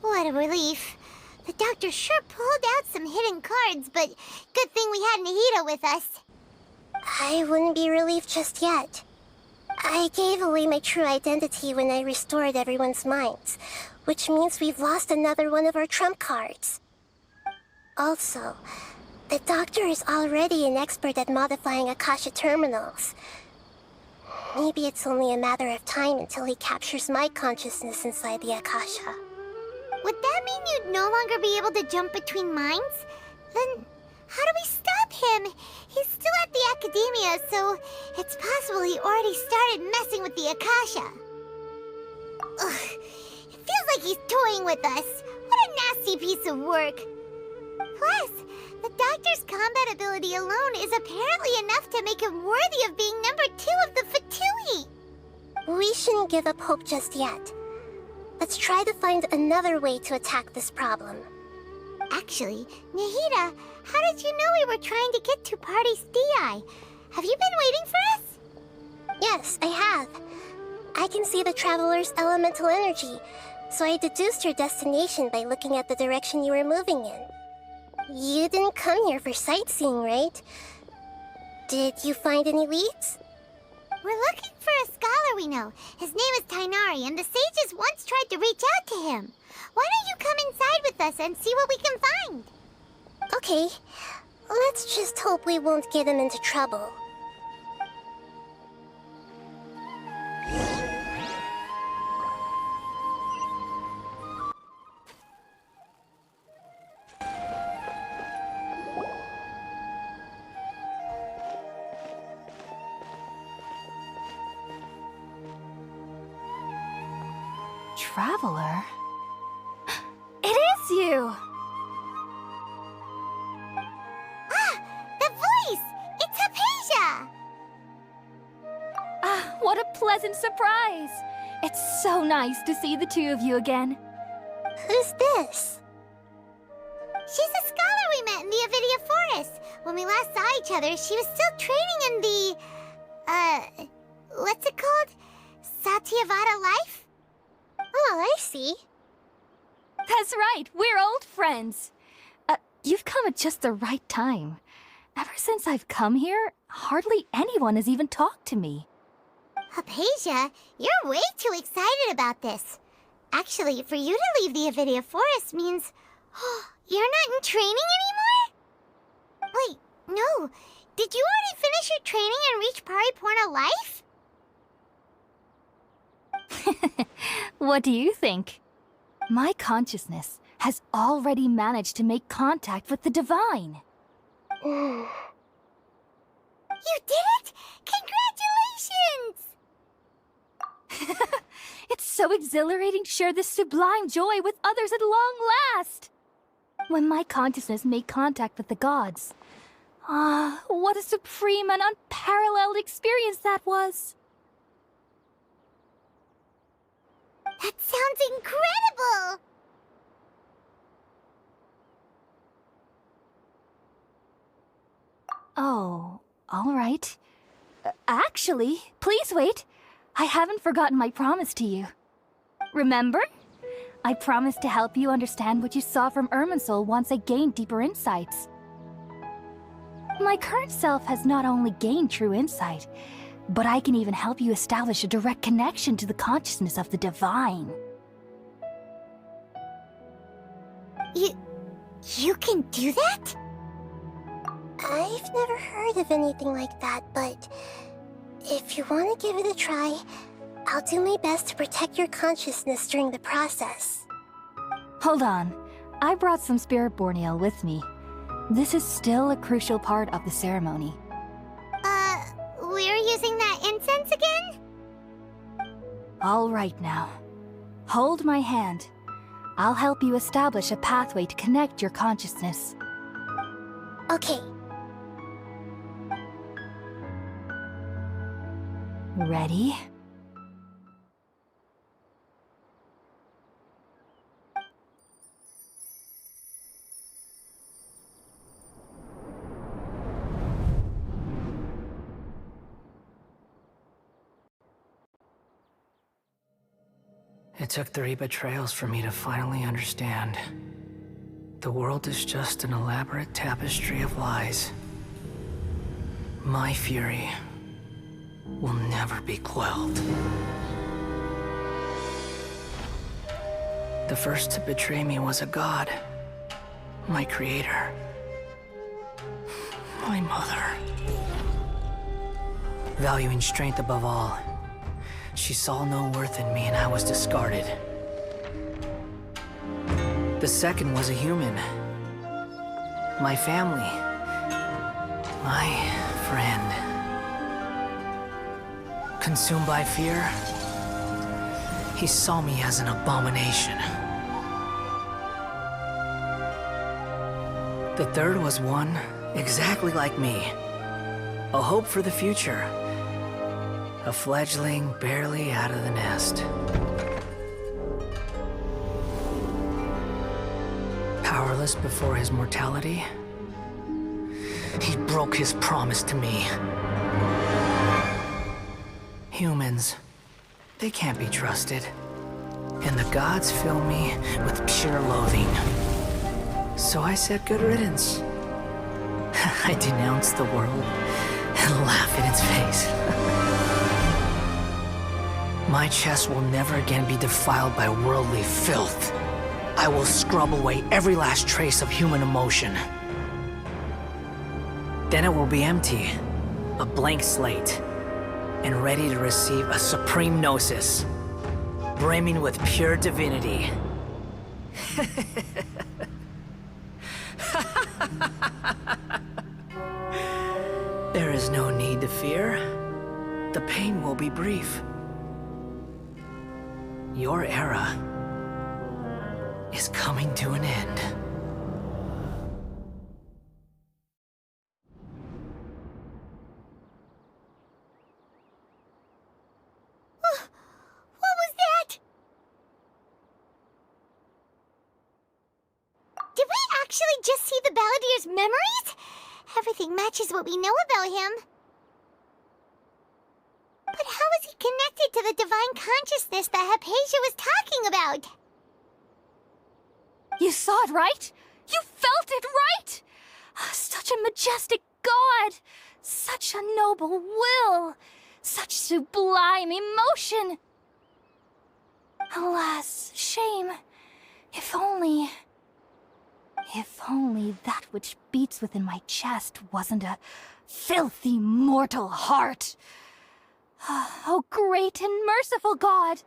What a relief. The doctor sure pulled out some hidden cards, but good thing we had Nahida with us. I wouldn't be relieved just yet. I gave away my true identity when I restored everyone's minds, which means we've lost another one of our trump cards. Also, the doctor is already an expert at modifying Akasha terminals. Maybe it's only a matter of time until he captures my consciousness inside the Akasha. Would that mean you'd no longer be able to jump between minds? Then how do we stop him? He's still at the academia, so it's possible he already started messing with the Akasha. Ugh, it feels like he's toying with us. What a nasty piece of work. Plus, the doctor's combat ability alone is apparently enough to make him worthy of being number 2 of the Fatui. We shouldn't give up hope just yet. Let's try to find another way to attack this problem. Actually, Nahida, how did you know we were trying to get to Party's DI? Have you been waiting for us? Yes, I have. I can see the traveler's elemental energy, so I deduced your destination by looking at the direction you were moving in. You didn't come here for sightseeing, right? Did you find any leads? We're looking for a scholar we know. His name is Tainari, and the sages once tried to reach out to him. Why don't you come inside with us and see what we can find? Okay, let's just hope we won't get him into trouble. Traveler? It is you! Ah! The voice! It's Hypatia! Ah, what a pleasant surprise! It's so nice to see the two of you again. Who's this? She's a scholar we met in the Avidia Forest. When we last saw each other, she was still training in the... what's it called? Satyavada life? Oh, I see. That's right, we're old friends. You've come at just the right time. Ever since I've come here, hardly anyone has even talked to me. Hypatia, you're way too excited about this. Actually, for you to leave the Avidia Forest means... you're not in training anymore? Wait, no. Did you already finish your training and reach Pariporna life? What do you think? My consciousness has already managed to make contact with the divine. You did it! Congratulations! It's so exhilarating to share this sublime joy with others at long last! When my consciousness made contact with the gods. Ah, what a supreme and unparalleled experience that was! That sounds incredible! Oh, all right. Actually, please wait. I haven't forgotten my promise to you. Remember? I promised to help you understand what you saw from Irminsul once I gained deeper insights. My current self has not only gained true insight, but I can even help you establish a direct connection to the consciousness of the divine. You can do that? I've never heard of anything like that, but if you want to give it a try, I'll do my best to protect your consciousness during the process. Hold on. I brought some spirit borneo with me. This is still a crucial part of the ceremony. We're using that incense again? All right now. Hold my hand. I'll help you establish a pathway to connect your consciousness. Okay. Ready? It took 3 betrayals for me to finally understand. The world is just an elaborate tapestry of lies. My fury will never be quelled. The first to betray me was a god. My creator. My mother. Valuing strength above all, she saw no worth in me and I was discarded. The second was a human. My family. My friend. Consumed by fear, he saw me as an abomination. The third was one exactly like me. A hope for the future. A fledgling barely out of the nest. Powerless before his mortality, he broke his promise to me. Humans, they can't be trusted. And the gods fill me with pure loathing. So I said good riddance. I denounce the world and laugh in its face. My chest will never again be defiled by worldly filth. I will scrub away every last trace of human emotion. Then it will be empty, a blank slate, and ready to receive a supreme gnosis, brimming with pure divinity. There is no need to fear. The pain will be brief. Your era is coming to an end. What was that? Did we actually just see the Balladier's memories? Everything matches what we know about him. But how is he connected to the divine consciousness that Hypatia was talking about? You saw it, right? You felt it, right? Such a majestic god! Such a noble will! Such sublime emotion! Alas, shame. If only that which beats within my chest wasn't a filthy mortal heart. Oh, great and merciful God!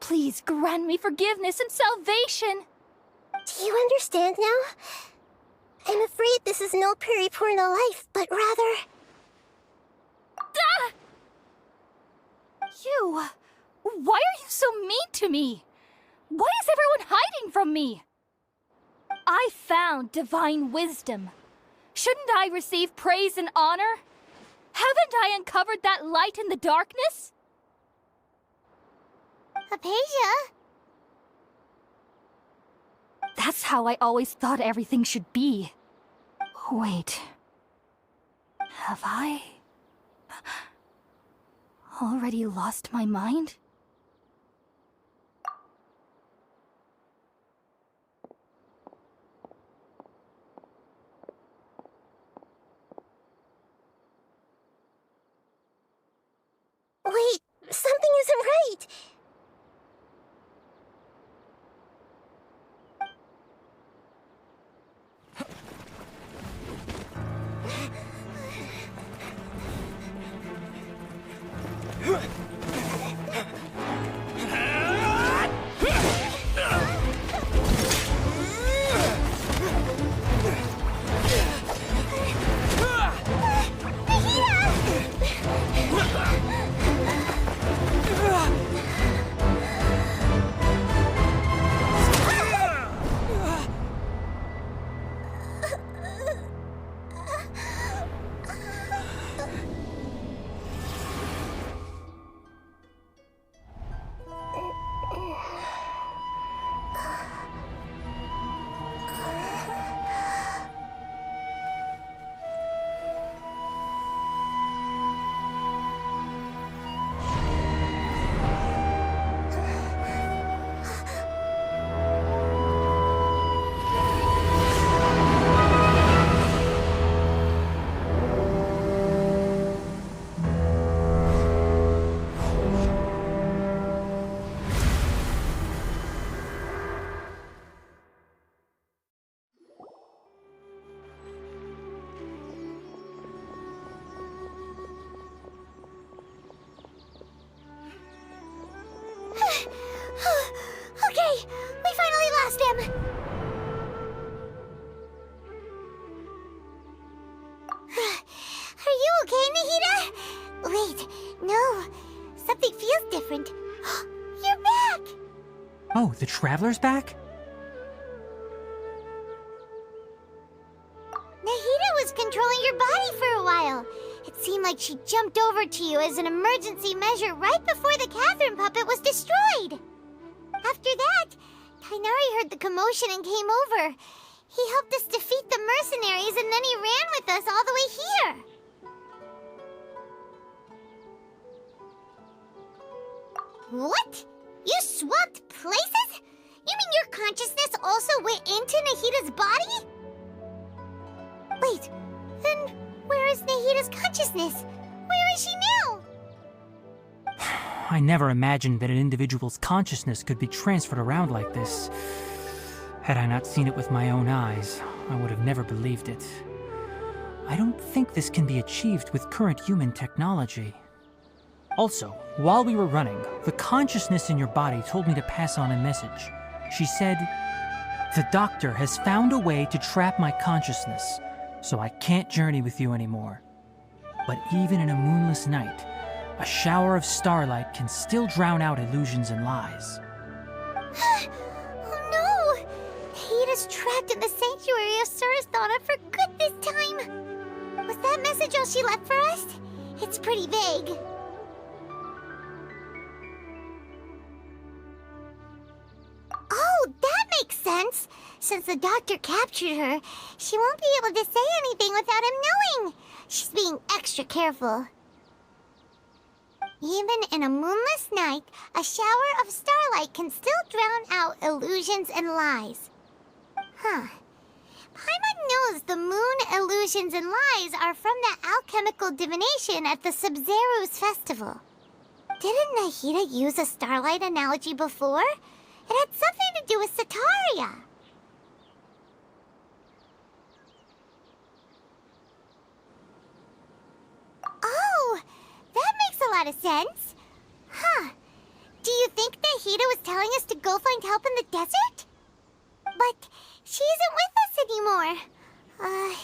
Please grant me forgiveness and salvation! Do you understand now? I'm afraid this is no periporno life, but rather... Ah! You... Why are you so mean to me? Why is everyone hiding from me? I found divine wisdom. Shouldn't I receive praise and honor? Haven't I uncovered that light in the darkness? Hypatia? That's how I always thought everything should be. Wait. Have I... already lost my mind? Wait, something isn't right. Nahida! Wait, no. Something feels different. You're back! Oh, the Traveler's back? Nahida was controlling your body for a while. It seemed like she jumped over to you as an emergency measure right before the Catherine puppet was destroyed. After that, Kainari heard the commotion and came over. He helped us defeat the mercenaries and then he ran with us all the way here. What? You swapped places? You mean your consciousness also went into Nahida's body? Wait, then where is Nahida's consciousness? Where is she now? I never imagined that an individual's consciousness could be transferred around like this. Had I not seen it with my own eyes, I would have never believed it. I don't think this can be achieved with current human technology. Also, while we were running, the consciousness in your body told me to pass on a message. She said, "The doctor has found a way to trap my consciousness, so I can't journey with you anymore. But even in a moonless night, a shower of starlight can still drown out illusions and lies." Oh no! Nahida's trapped in the sanctuary of Surasthana for good this time. Was that message all she left for us? It's pretty vague. Oh, that makes sense. Since the doctor captured her, she won't be able to say anything without him knowing. She's being extra careful. Even in a moonless night, a shower of starlight can still drown out illusions and lies. Huh. Paimon knows the moon illusions and lies are from the alchemical divination at the Sabzeruz Festival. Didn't Nahida use a starlight analogy before? It had something to do with Sataria. Oh, that makes a lot of sense. Huh. Do you think Nahida was telling us to go find help in the desert? But she isn't with us anymore.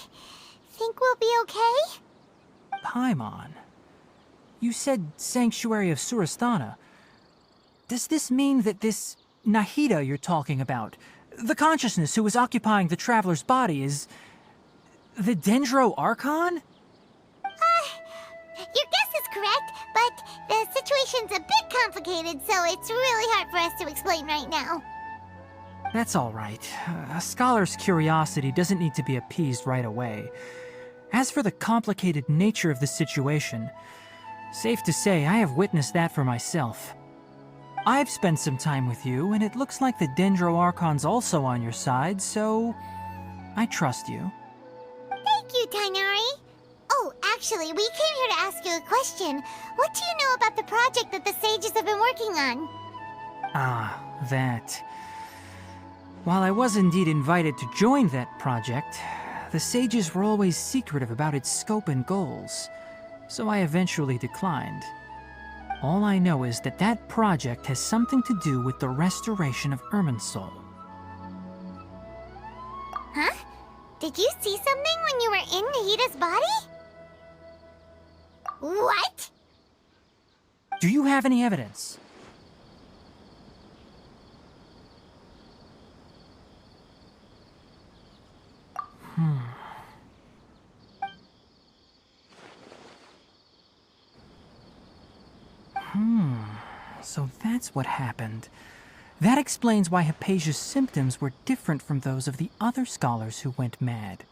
Think we'll be okay? Paimon, you said Sanctuary of Surasthana. Does this mean that this Nahida you're talking about, the consciousness who was occupying the Traveler's body, is the Dendro Archon? Your guess is correct, but the situation's a bit complicated, so it's really hard for us to explain right now. That's all right. A scholar's curiosity doesn't need to be appeased right away. As for the complicated nature of the situation, safe to say I have witnessed that for myself. I've spent some time with you, and it looks like the Dendro Archon's also on your side, so I trust you. Thank you, Tainari. Oh, actually, we came here to ask you a question. What do you know about the project that the sages have been working on? Ah, that. While I was indeed invited to join that project, the sages were always secretive about its scope and goals, so I eventually declined. All I know is that that project has something to do with the restoration of Irminsul. Huh? Did you see something when you were in Nahida's body? What? Do you have any evidence? So that's what happened. That explains why Hypatia's symptoms were different from those of the other scholars who went mad.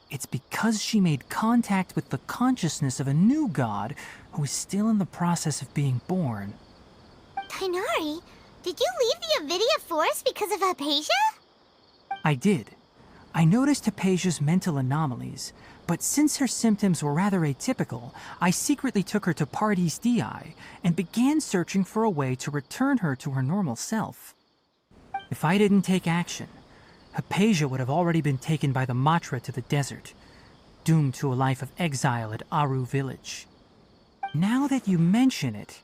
It's because she made contact with the consciousness of a new god who is still in the process of being born. Tainari, did you leave the Avidia Forest because of Hypatia? I did. I noticed Hypatia's mental anomalies, but since her symptoms were rather atypical, I secretly took her to Paradis Dii and began searching for a way to return her to her normal self. If I didn't take action, Hypatia would have already been taken by the Matra to the desert, doomed to a life of exile at Aru village. Now that you mention it,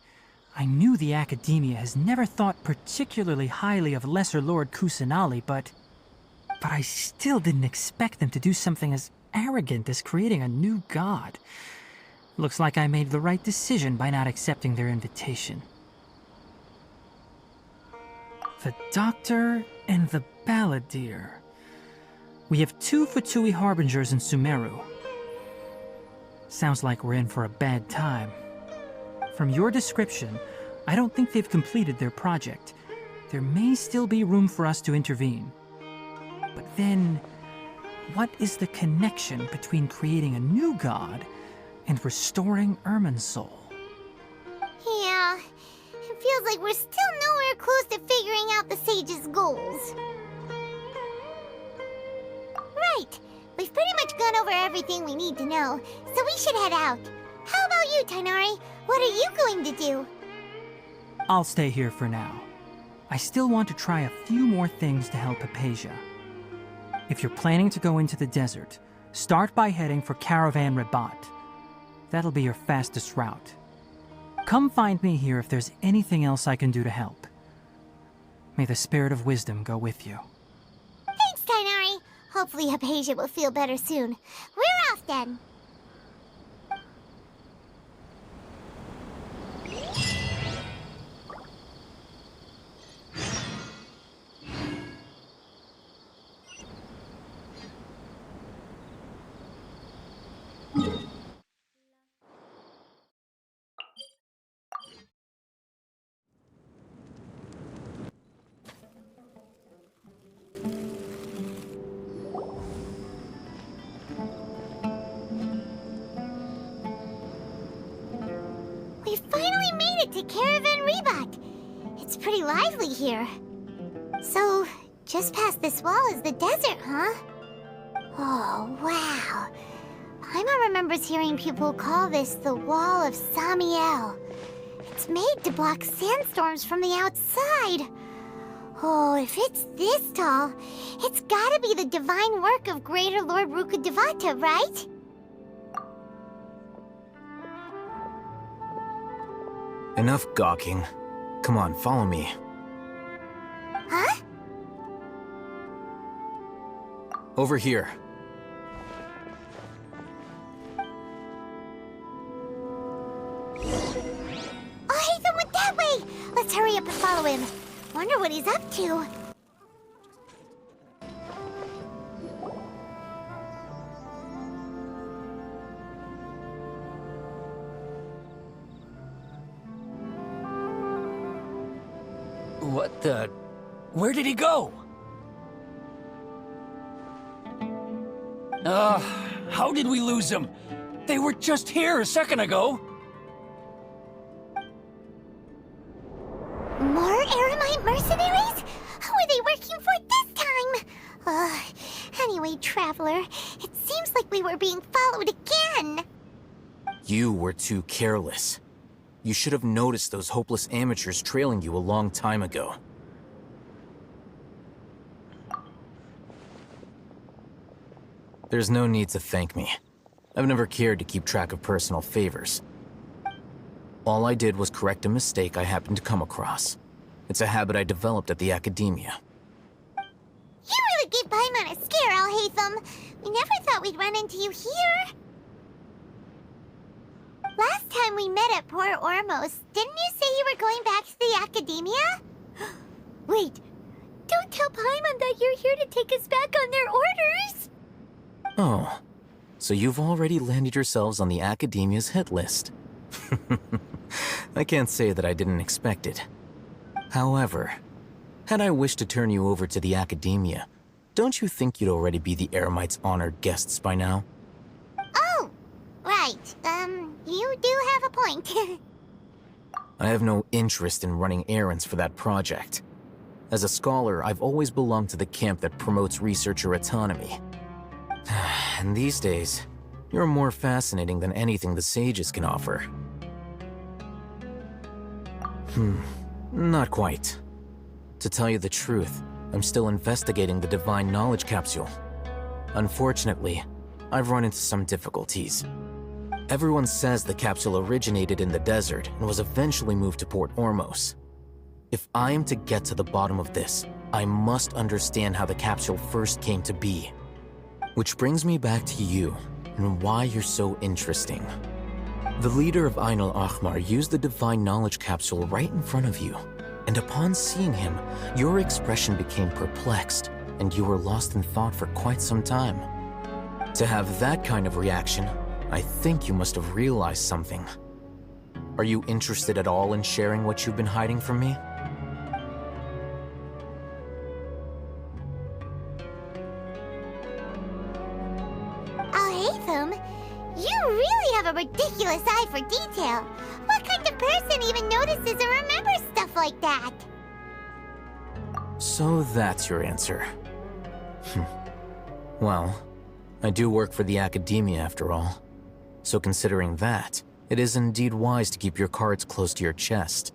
I knew the Academia has never thought particularly highly of Lesser Lord Kusanali, but I still didn't expect them to do something as arrogant as creating a new god. Looks like I made the right decision by not accepting their invitation. The Doctor and the Balladeer. We have 2 Fatui Harbingers in Sumeru. Sounds like we're in for a bad time. From your description, I don't think they've completed their project. There may still be room for us to intervene. But then, what is the connection between creating a new god and restoring Irminsul? Yeah, it feels like we're still nowhere close to figuring out the sage's goals. Right, we've pretty much gone over everything we need to know, so we should head out. How about you, Tighnari? What are you going to do? I'll stay here for now. I still want to try a few more things to help Hypatia. If you're planning to go into the desert, start by heading for Caravan Rabat. That'll be your fastest route. Come find me here if there's anything else I can do to help. May the spirit of wisdom go with you. Thanks, Tighnari. Hopefully Hypatia will feel better soon. We're off then. We finally made it to Caravan Rabat. It's pretty lively here. So, just past this wall is the desert, huh? Oh, wow. Paimon remembers hearing people call this the Wall of Samiel. It's made to block sandstorms from the outside. Oh, if it's this tall, it's gotta be the divine work of Greater Lord Rukkhadevata, right? Enough gawking. Come on, follow me. Huh? Over here. Oh, Haytham went that way! Let's hurry up and follow him. Wonder what he's up to. What the... Where did he go? How did we lose him? They were just here a second ago. More Eremite mercenaries? Who are they working for this time? Anyway, Traveler, it seems like we were being followed again. You were too careless. You should have noticed those hopeless amateurs trailing you a long time ago. There's no need to thank me. I've never cared to keep track of personal favors. All I did was correct a mistake I happened to come across. It's a habit I developed at the Academia. You really gave Paimon a scare, Al-Haytham. We never thought we'd run into you here. Last time we met at Port Ormos, didn't you say you were going back to the Academia? Wait, don't tell Paimon that you're here to take us back on their orders! Oh, so you've already landed yourselves on the Academia's hit list. I can't say that I didn't expect it. However, had I wished to turn you over to the Academia, don't you think you'd already be the Eremites' honored guests by now? Oh, right. You do have a point. I have no interest in running errands for that project. As a scholar, I've always belonged to the camp that promotes researcher autonomy. And these days, you're more fascinating than anything the sages can offer. Not quite. To tell you the truth, I'm still investigating the Divine Knowledge Capsule. Unfortunately, I've run into some difficulties. Everyone says the capsule originated in the desert and was eventually moved to Port Ormos. If I am to get to the bottom of this, I must understand how the capsule first came to be. Which brings me back to you, and why you're so interesting. The leader of Ain al-Ahmar used the divine knowledge capsule right in front of you, and upon seeing him, your expression became perplexed, and you were lost in thought for quite some time. To have that kind of reaction, I think you must have realized something. Are you interested at all in sharing what you've been hiding from me? You really have a ridiculous eye for detail. What kind of person even notices or remembers stuff like that? So that's your answer. Well, I do work for the Academia after all. So considering that, it is indeed wise to keep your cards close to your chest.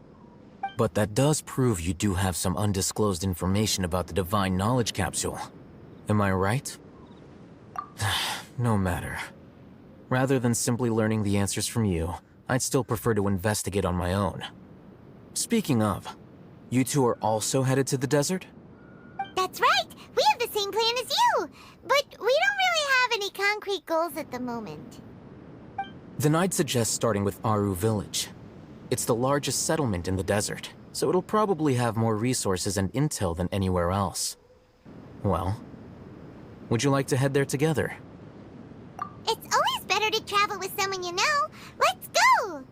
But that does prove you do have some undisclosed information about the Divine Knowledge Capsule. Am I right? No matter. Rather than simply learning the answers from you, I'd still prefer to investigate on my own. Speaking of, you two are also headed to the desert? That's right! We have the same plan as you! But we don't really have any concrete goals at the moment. Then I'd suggest starting with Aru Village. It's the largest settlement in the desert, so it'll probably have more resources and intel than anywhere else. Well, would you like to head there together? It's always better to travel with someone you know. Let's go!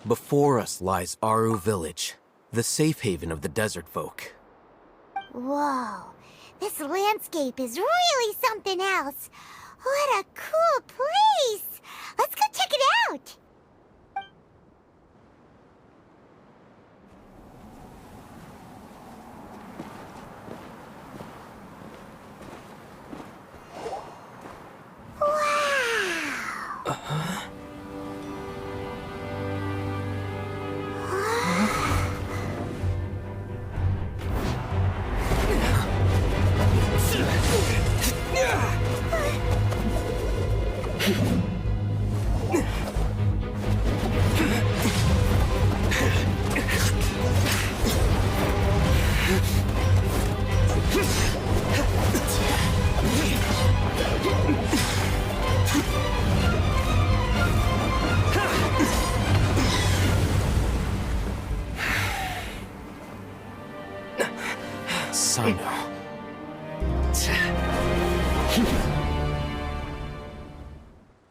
Before us lies Aru Village, the safe haven of the desert folk. Whoa, this landscape is really something else. What a cool place! Let's go check it out!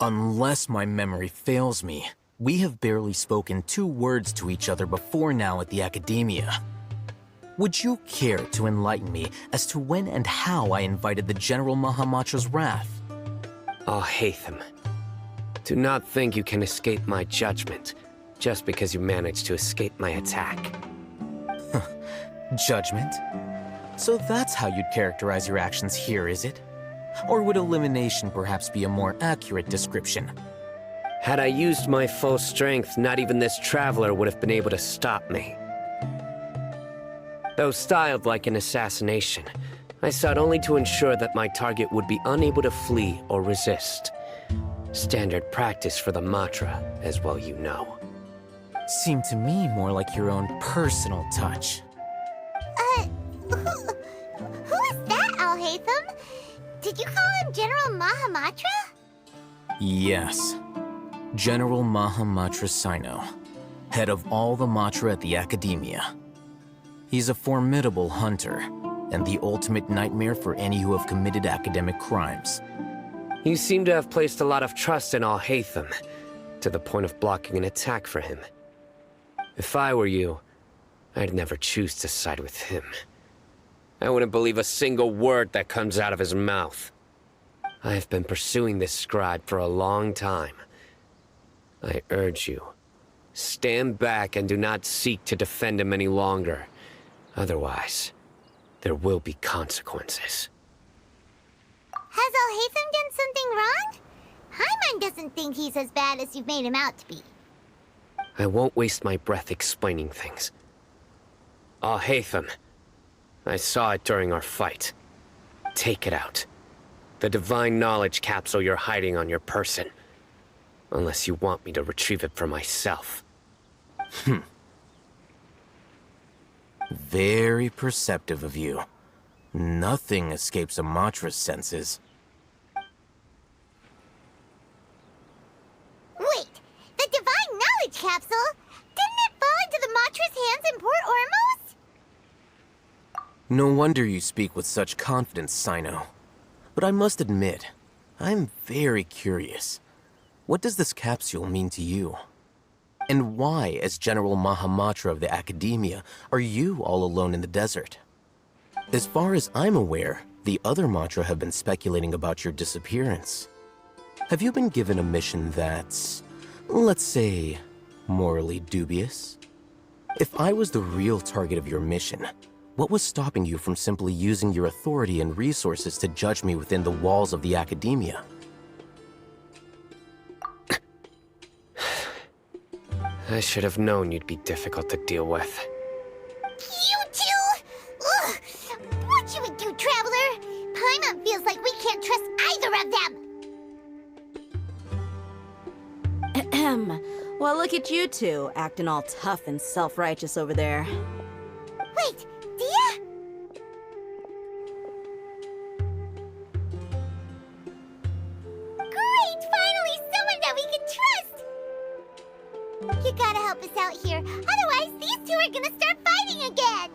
Unless my memory fails me, we have barely spoken 2 words to each other before now at the Academia. Would you care to enlighten me as to when and how I invited the General Mahamatra's wrath? Haytham, do not think you can escape my judgment just because you managed to escape my attack. Judgment? So that's how you'd characterize your actions here, is it? Or would elimination perhaps be a more accurate description? Had I used my full strength, not even this traveler would have been able to stop me. Though styled like an assassination, I sought only to ensure that my target would be unable to flee or resist. Standard practice for the Matra, as well you know. Seemed to me more like your own personal touch. Who is that, Al-Haytham? Did you call him General Mahamatra? Yes. General Mahamatra Sino, head of all the Matra at the Academia. He's a formidable hunter, and the ultimate nightmare for any who have committed academic crimes. You seem to have placed a lot of trust in Al-Haytham, to the point of blocking an attack for him. If I were you, I'd never choose to side with him. I wouldn't believe a single word that comes out of his mouth. I have been pursuing this scribe for a long time. I urge you, stand back and do not seek to defend him any longer. Otherwise, there will be consequences. Has Al-Haytham done something wrong? Hyman doesn't think he's as bad as you've made him out to be. I won't waste my breath explaining things. Al-Haytham, I saw it during our fight. Take it out. The divine knowledge capsule you're hiding on your person. Unless you want me to retrieve it for myself. Very perceptive of you. Nothing escapes a Matra's senses. Wait, the Divine Knowledge Capsule? Didn't it fall into the Matra's hands in Port Ormos? No wonder you speak with such confidence, Sino. But I must admit, I'm very curious. What does this capsule mean to you? And why, as General Mahamatra of the Academia, are you all alone in the desert? As far as I'm aware, the other Matra have been speculating about your disappearance. Have you been given a mission that's, let's say, morally dubious? If I was the real target of your mission, what was stopping you from simply using your authority and resources to judge me within the walls of the Academia? I should have known you'd be difficult to deal with. You two? Ugh! What you would do, Traveler? Paimon feels like we can't trust either of them! Ahem. Well, look at you two, acting all tough and self-righteous over there. Wait, Dia? Great! Finally, someone that we can trust! You gotta help us out here, otherwise these two are gonna start fighting again!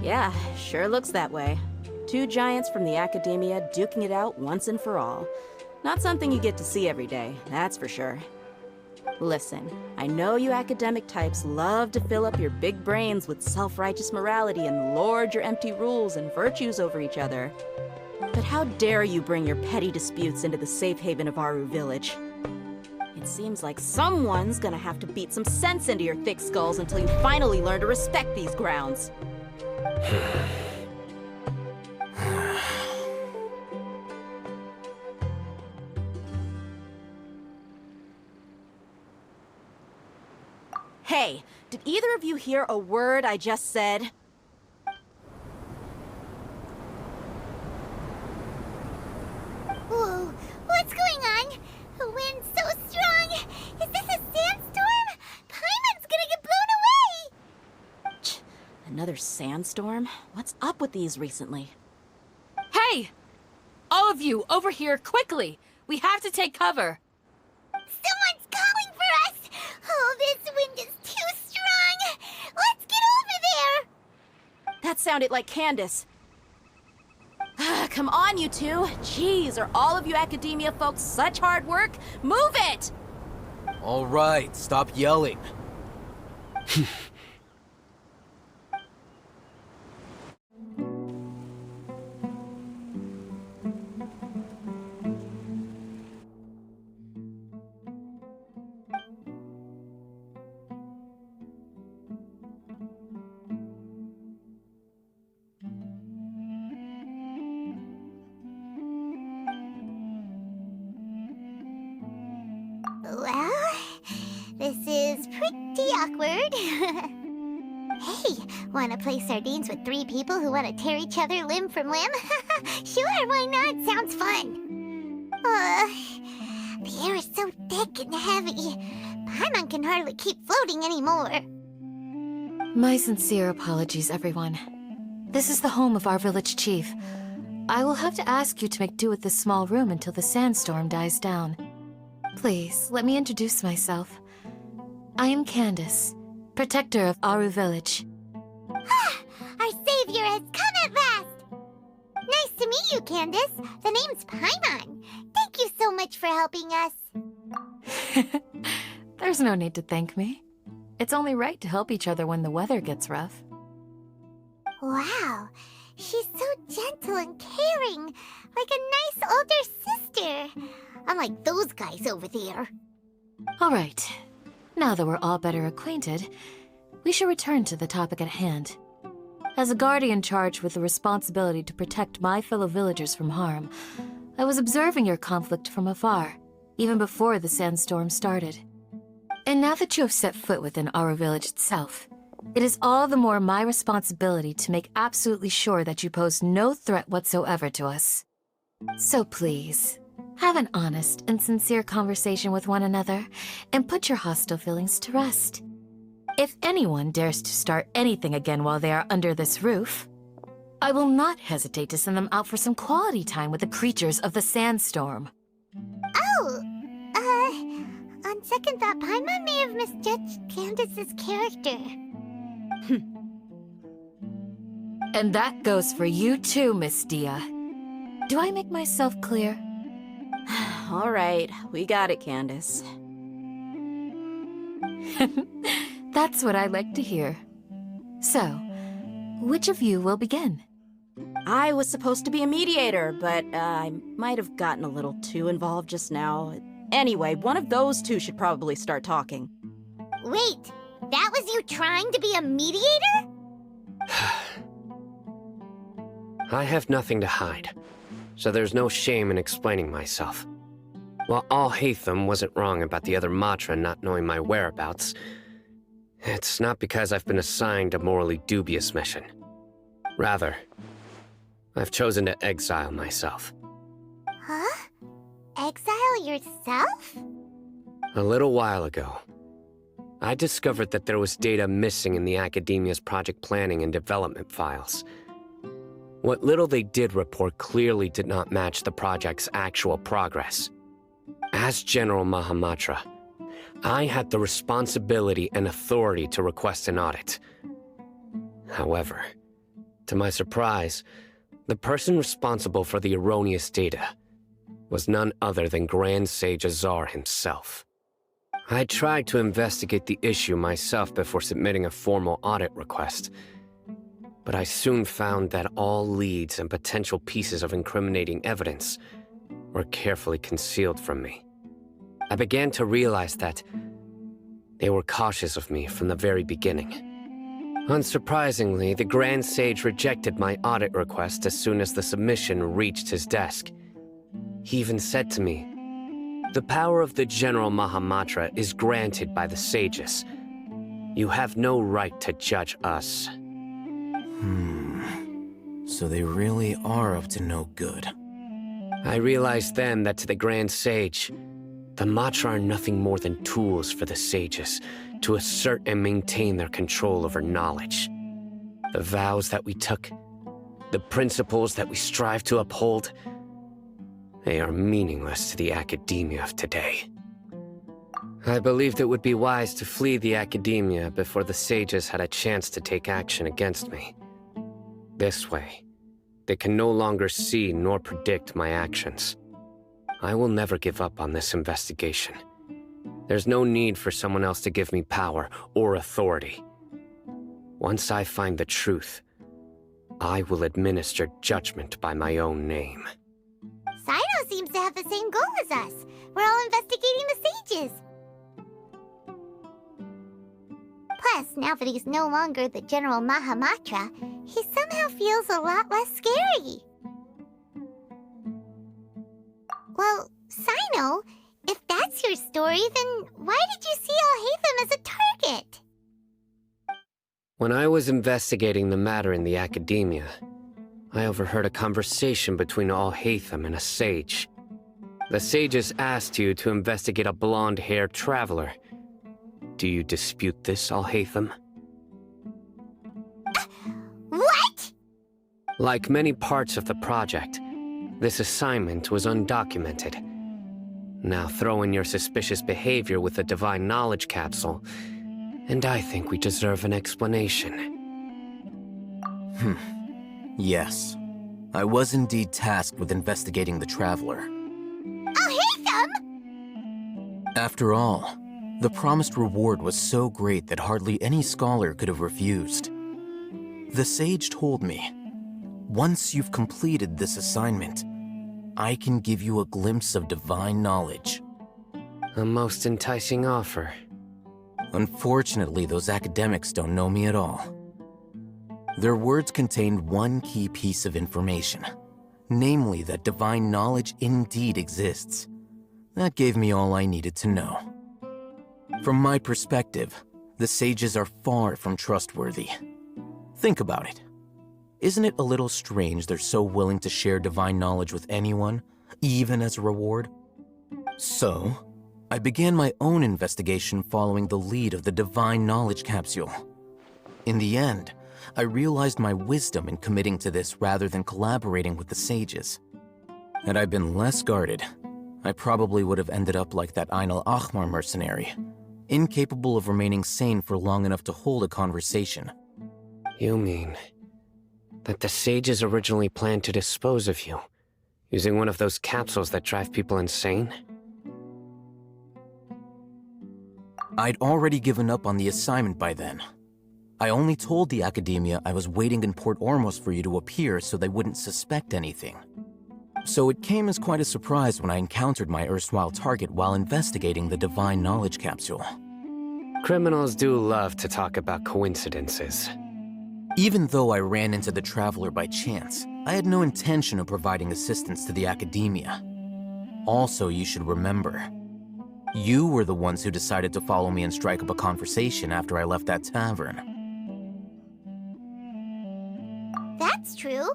Yeah, sure looks that way. Two giants from the Academia duking it out once and for all. Not something you get to see every day, that's for sure. Listen, I know you academic types love to fill up your big brains with self-righteous morality and lord your empty rules and virtues over each other. But how dare you bring your petty disputes into the safe haven of Aru Village? It seems like someone's gonna have to beat some sense into your thick skulls until you finally learn to respect these grounds. Hey, did either of you hear a word I just said? Whoa, what's going on? The wind's so strong! Is this a sandstorm? Paimon's gonna get blown away! Another sandstorm? What's up with these recently? Hey! All of you, over here, quickly! We have to take cover! Someone's calling for us! Oh, this wind is too strong! Let's get over there! That sounded like Candace. Come on, you two. Jeez, are all of you Academia folks such hard work? Move it! All right, stop yelling. Well, this is pretty awkward. Hey, wanna play sardines with three people who wanna tear each other limb from limb? Sure, why not? Sounds fun. The air is so thick and heavy. Paimon can hardly keep floating anymore. My sincere apologies, everyone. This is the home of our village chief. I will have to ask you to make do with this small room until the sandstorm dies down. Please, let me introduce myself. I am Candace, protector of Aru Village. Our savior has come at last! Nice to meet you, Candace. The name's Paimon. Thank you so much for helping us. There's no need to thank me. It's only right to help each other when the weather gets rough. Wow, she's so gentle and caring, like a nice older sister. Unlike those guys over there. All right. Now that we're all better acquainted, we should return to the topic at hand. As a guardian charged with the responsibility to protect my fellow villagers from harm, I was observing your conflict from afar, even before the sandstorm started. And now that you have set foot within our village itself, it is all the more my responsibility to make absolutely sure that you pose no threat whatsoever to us. So please, have an honest and sincere conversation with one another, and put your hostile feelings to rest. If anyone dares to start anything again while they are under this roof, I will not hesitate to send them out for some quality time with the creatures of the sandstorm. Oh, on second thought, Paimon may have misjudged Candace's character. And that goes for you too, Miss Dia. Do I make myself clear? All right, we got it, Candace. That's what I like to hear. So, which of you will begin? I was supposed to be a mediator, but I might have gotten a little too involved just now. Anyway, one of those two should probably start talking. Wait, that was you trying to be a mediator? I have nothing to hide, so there's no shame in explaining myself. While Al-Haytham wasn't wrong about the other Matra not knowing my whereabouts, it's not because I've been assigned a morally dubious mission. Rather, I've chosen to exile myself. Huh? Exile yourself? A little while ago, I discovered that there was data missing in the Academia's project planning and development files. What little they did report clearly did not match the project's actual progress. As General Mahamatra, I had the responsibility and authority to request an audit. However, to my surprise, the person responsible for the erroneous data was none other than Grand Sage Azar himself. I tried to investigate the issue myself before submitting a formal audit request, but I soon found that all leads and potential pieces of incriminating evidence were carefully concealed from me. I began to realize that they were cautious of me from the very beginning. Unsurprisingly, the Grand Sage rejected my audit request as soon as the submission reached his desk. He even said to me, "The power of the General Mahamatra is granted by the sages. You have no right to judge us." So they really are up to no good. I realized then that to the Grand Sage, the Matra are nothing more than tools for the sages to assert and maintain their control over knowledge. The vows that we took, the principles that we strive to uphold, they are meaningless to the Academia of today. I believed it would be wise to flee the Academia before the sages had a chance to take action against me. This way, they can no longer see nor predict my actions. I will never give up on this investigation. There's no need for someone else to give me power or authority. Once I find the truth, I will administer judgment by my own name. Sino seems to have the same goal as us. We're all investigating the sages. Plus, now that he's no longer the General Mahamatra, he somehow feels a lot less scary. Well, Sino, if that's your story, then why did you see Al-Haytham as a target? When I was investigating the matter in the Academia, I overheard a conversation between Al-Haytham and a sage. The sages asked you to investigate a blonde-haired traveler. Do you dispute this, Al-Haytham? What? Like many parts of the project, this assignment was undocumented. Now throw in your suspicious behavior with the Divine Knowledge Capsule, and I think we deserve an explanation. Yes. I was indeed tasked with investigating the Traveler. Al-Haytham! After all, the promised reward was so great that hardly any scholar could have refused. The sage told me, once you've completed this assignment, I can give you a glimpse of divine knowledge. A most enticing offer. Unfortunately, those academics don't know me at all. Their words contained one key piece of information, namely that divine knowledge indeed exists. That gave me all I needed to know. From my perspective, the sages are far from trustworthy. Think about it. Isn't it a little strange they're so willing to share divine knowledge with anyone, even as a reward? So, I began my own investigation following the lead of the Divine Knowledge Capsule. In the end, I realized my wisdom in committing to this rather than collaborating with the sages. Had I been less guarded, I probably would have ended up like that Ain al-Ahmar mercenary, incapable of remaining sane for long enough to hold a conversation. You mean that the sages originally planned to dispose of you, using one of those capsules that drive people insane? I'd already given up on the assignment by then. I only told the Academia I was waiting in Port Ormos for you to appear so they wouldn't suspect anything. So it came as quite a surprise when I encountered my erstwhile target while investigating the Divine Knowledge Capsule. Criminals do love to talk about coincidences. Even though I ran into the Traveler by chance, I had no intention of providing assistance to the Academia. Also, you should remember, you were the ones who decided to follow me and strike up a conversation after I left that tavern. That's true.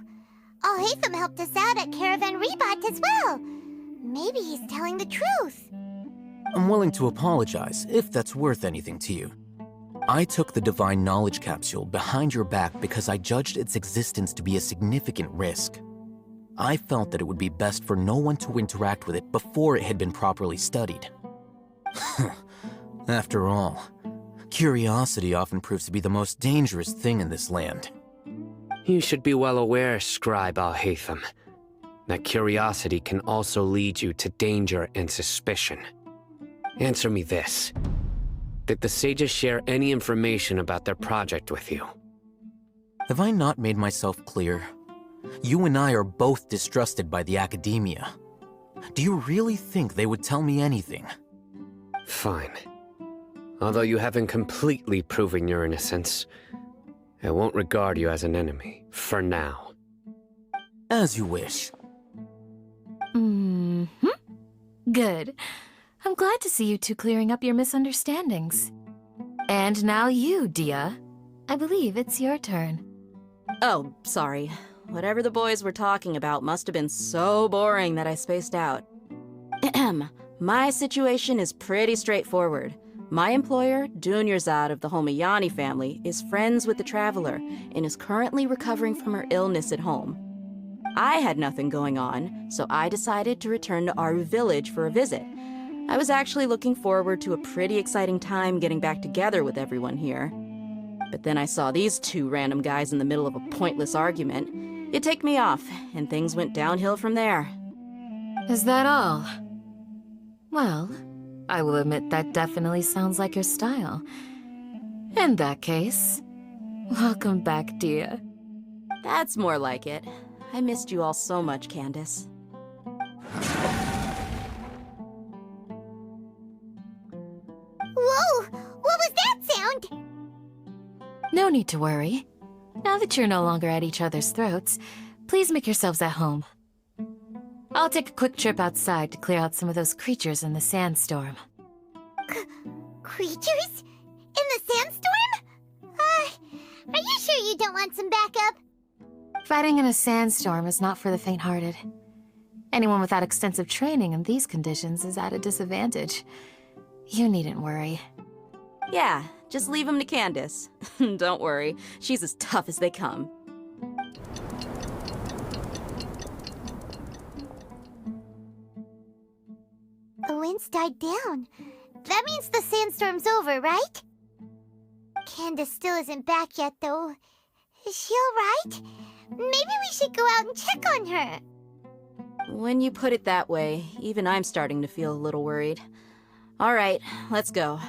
Al-Haytham helped us out at Caravan Rebat as well. Maybe he's telling the truth. I'm willing to apologize, if that's worth anything to you. I took the Divine Knowledge Capsule behind your back because I judged its existence to be a significant risk. I felt that it would be best for no one to interact with it before it had been properly studied. After all, curiosity often proves to be the most dangerous thing in this land. You should be well aware, Scribe Al-Haytham, that curiosity can also lead you to danger and suspicion. Answer me this. Did the sages share any information about their project with you? Have I not made myself clear? You and I are both distrusted by the Academia. Do you really think they would tell me anything? Fine. Although you haven't completely proven your innocence, I won't regard you as an enemy, for now. As you wish. Good. I'm glad to see you two clearing up your misunderstandings. And now you, Dia. I believe it's your turn. Oh, sorry. Whatever the boys were talking about must have been so boring that I spaced out. My situation is pretty straightforward. My employer, Dunyarzad of the Homayani family, is friends with the Traveler and is currently recovering from her illness at home. I had nothing going on, so I decided to return to Aru village for a visit. I was actually looking forward to a pretty exciting time getting back together with everyone here. But then I saw these two random guys in the middle of a pointless argument. It ticked me off, and things went downhill from there. Is that all? Well, I will admit that definitely sounds like your style. In that case, welcome back, Dia. That's more like it. I missed you all so much, Candace. Whoa! What was that sound? No need to worry. Now that you're no longer at each other's throats, please make yourselves at home. I'll take a quick trip outside to clear out some of those creatures in the sandstorm. Creatures? In the sandstorm? Are you sure you don't want some backup? Fighting in a sandstorm is not for the faint-hearted. Anyone without extensive training in these conditions is at a disadvantage. You needn't worry. Yeah, just leave them to Candace. Don't worry, she's as tough as they come. The wind's died down. That means the sandstorm's over, right? Candace still isn't back yet, though. Is she alright? Maybe we should go out and check on her. When you put it that way, even I'm starting to feel a little worried. All right, let's go.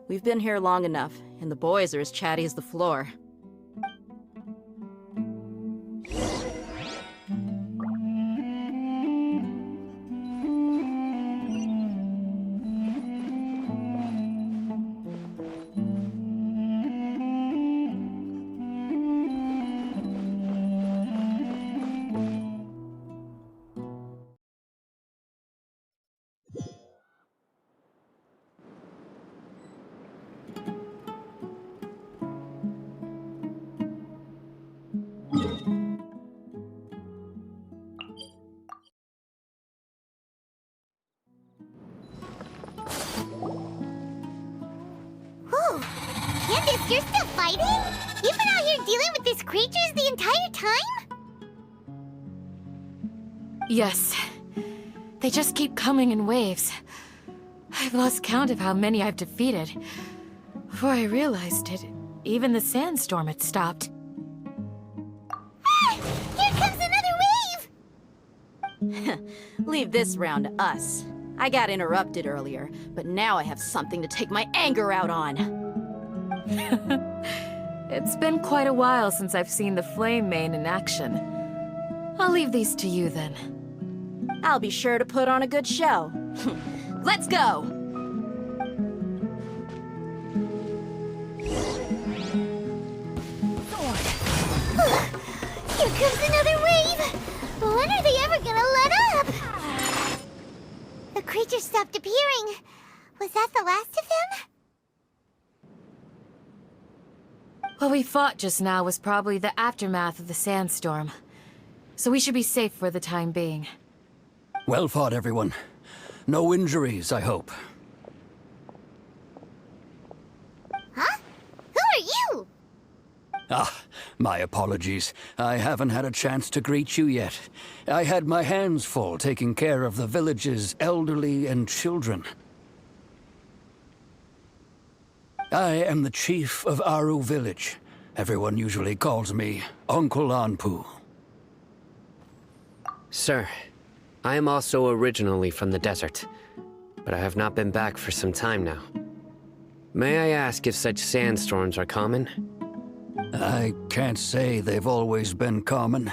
We've been here long enough, and the boys are as chatty as the floor. fighting? You've been out here dealing with these creatures the entire time? Yes. They just keep coming in waves. I've lost count of how many I've defeated. Before I realized it, even the sandstorm had stopped. Ah! Here comes another wave! Leave this round to us. I got interrupted earlier, but now I have something to take my anger out on. It's been quite a while since I've seen the Flame Mane in action. I'll leave these to you then. I'll be sure to put on a good show. Let's go! Here comes another wave! When are they ever gonna let up? The creatures stopped appearing. Was that the last of them? What we fought just now was probably the aftermath of the sandstorm. So we should be safe for the time being. Well fought, everyone. No injuries, I hope. Huh? Who are you? Ah, my apologies. I haven't had a chance to greet you yet. I had my hands full taking care of the village's elderly and children. I am the chief of Aru village. Everyone usually calls me Uncle Anpu. Sir, I am also originally from the desert, but I have not been back for some time now. May I ask if such sandstorms are common? I can't say they've always been common,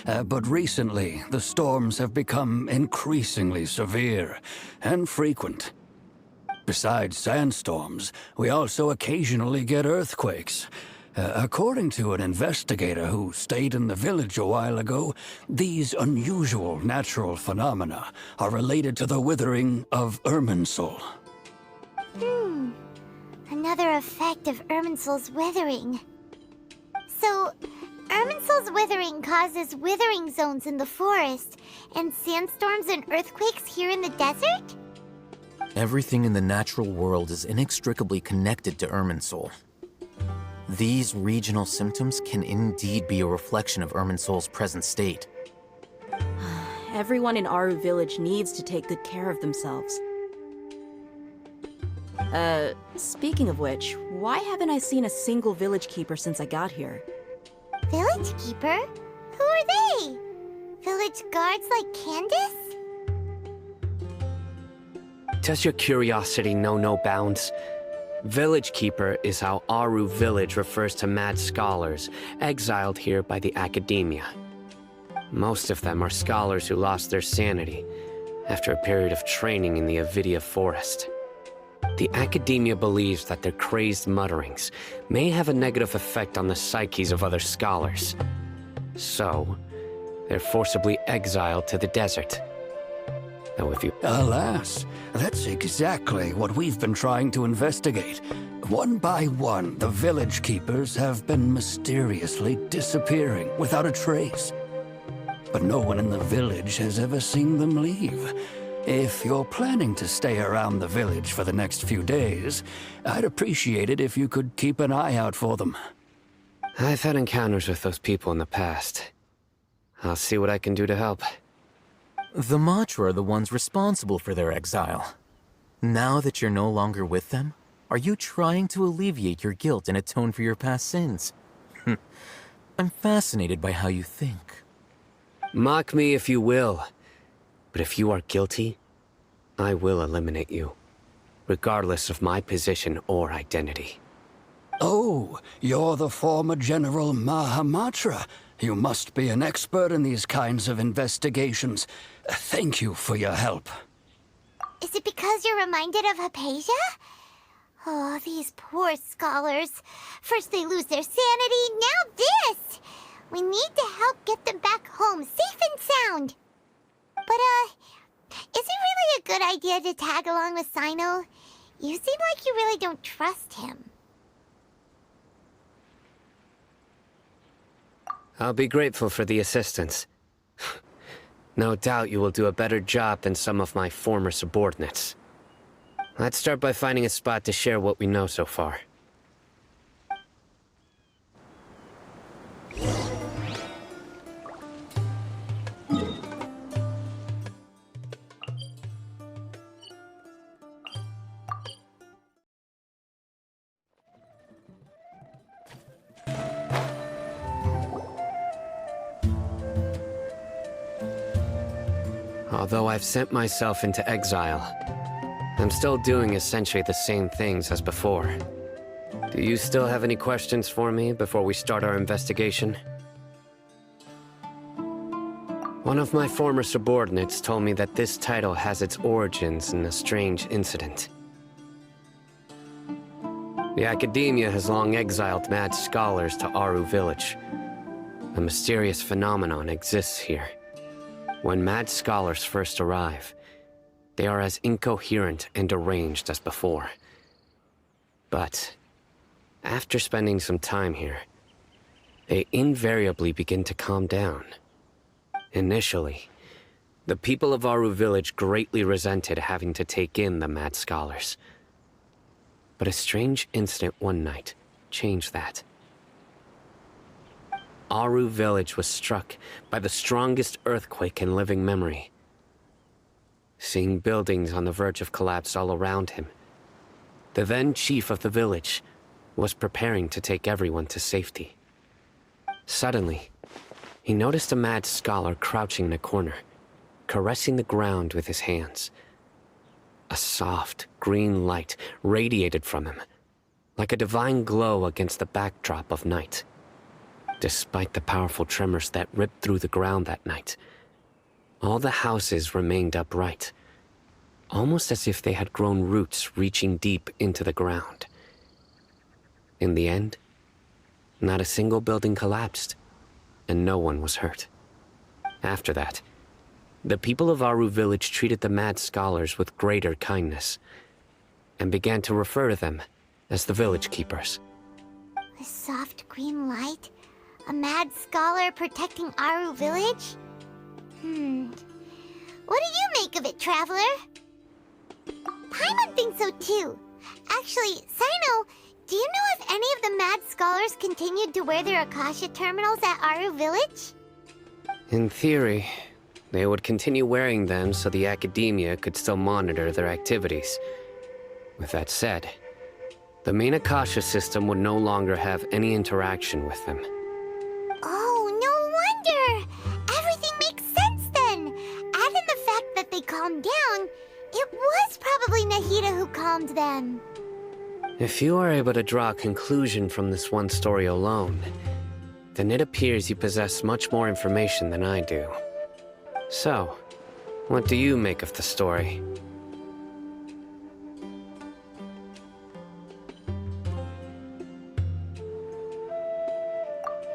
but recently the storms have become increasingly severe and frequent. Besides sandstorms, we also occasionally get earthquakes. According to an investigator who stayed in the village a while ago, these unusual natural phenomena are related to the withering of Irminsul. Another effect of Irminsul's withering. So, Irminsul's withering causes withering zones in the forest, and sandstorms and earthquakes here in the desert? Everything in the natural world is inextricably connected to Irminsul. These regional symptoms can indeed be a reflection of Irminsul's present state. Everyone in Aru village needs to take good care of themselves. Speaking of which, why haven't I seen a single village keeper since I got here? Village keeper? Who are they? Village guards like Candace? Does your curiosity know no bounds? Village Keeper is how Aru village refers to mad scholars exiled here by the Academia. Most of them are scholars who lost their sanity after a period of training in the Avidia forest. The Academia believes that their crazed mutterings may have a negative effect on the psyches of other scholars. So, they're forcibly exiled to the desert. Now if you... Alas, that's exactly what we've been trying to investigate. One by one, the village keepers have been mysteriously disappearing without a trace. But no one in the village has ever seen them leave. If you're planning to stay around the village for the next few days, I'd appreciate it if you could keep an eye out for them. I've had encounters with those people in the past. I'll see what I can do to help. The Matra are the ones responsible for their exile. Now that you're no longer with them, are you trying to alleviate your guilt and atone for your past sins? I'm fascinated by how you think. Mock me if you will, but if you are guilty, I will eliminate you, regardless of my position or identity. Oh, you're the former General Mahamatra. You must be an expert in these kinds of investigations. Thank you for your help. Is it because you're reminded of Hypatia? Oh, these poor scholars. First they lose their sanity, now this! We need to help get them back home, safe and sound. But, is it really a good idea to tag along with Sino? You seem like you really don't trust him. I'll be grateful for the assistance. No doubt you will do a better job than some of my former subordinates. Let's start by finding a spot to share what we know so far. Although I've sent myself into exile, I'm still doing essentially the same things as before. Do you still have any questions for me before we start our investigation? One of my former subordinates told me that this title has its origins in a strange incident. The Academia has long exiled mad scholars to Aru Village. A mysterious phenomenon exists here. When mad scholars first arrive, they are as incoherent and deranged as before. But after spending some time here, they invariably begin to calm down. Initially, the people of Aru Village greatly resented having to take in the mad scholars. But a strange incident one night changed that. Aru Village was struck by the strongest earthquake in living memory. Seeing buildings on the verge of collapse all around him, the then chief of the village was preparing to take everyone to safety. Suddenly, he noticed a mad scholar crouching in a corner, caressing the ground with his hands. A soft, green light radiated from him, like a divine glow against the backdrop of night. Despite the powerful tremors that ripped through the ground that night, all the houses remained upright, almost as if they had grown roots reaching deep into the ground. In the end, not a single building collapsed, and no one was hurt. After that, the people of Aru Village treated the mad scholars with greater kindness, and began to refer to them as the village keepers. A soft green light? A mad scholar protecting Aru Village? What do you make of it, Traveler? Paimon thinks so too. Actually, Sino, do you know if any of the mad scholars continued to wear their Akasha terminals at Aru Village? In theory, they would continue wearing them so the Academia could still monitor their activities. With that said, the main Akasha system would no longer have any interaction with them. Oh, no wonder! Everything makes sense then! Add in the fact that they calmed down, it was probably Nahida who calmed them. If you are able to draw a conclusion from this one story alone, then it appears you possess much more information than I do. So, what do you make of the story?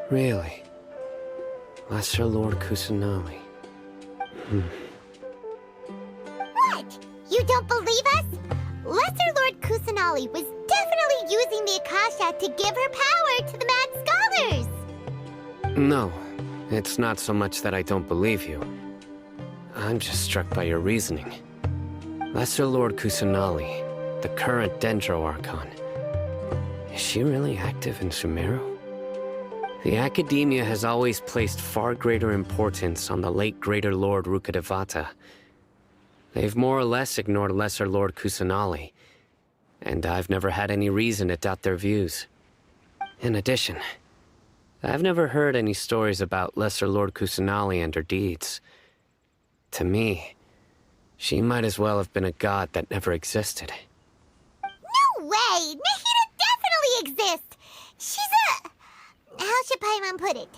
Really? Lesser Lord Kusanali. What? You don't believe us? Lesser Lord Kusanali was definitely using the Akasha to give her power to the mad scholars! No, it's not so much that I don't believe you. I'm just struck by your reasoning. Lesser Lord Kusanali, the current Dendro Archon. Is she really active in Sumeru? The Academia has always placed far greater importance on the late Greater Lord Rukkhadevata. They've more or less ignored Lesser Lord Kusanali, and I've never had any reason to doubt their views. In addition, I've never heard any stories about Lesser Lord Kusanali and her deeds. To me, she might as well have been a god that never existed. No way! Nahida definitely exists! She's a... how should Paimon put it?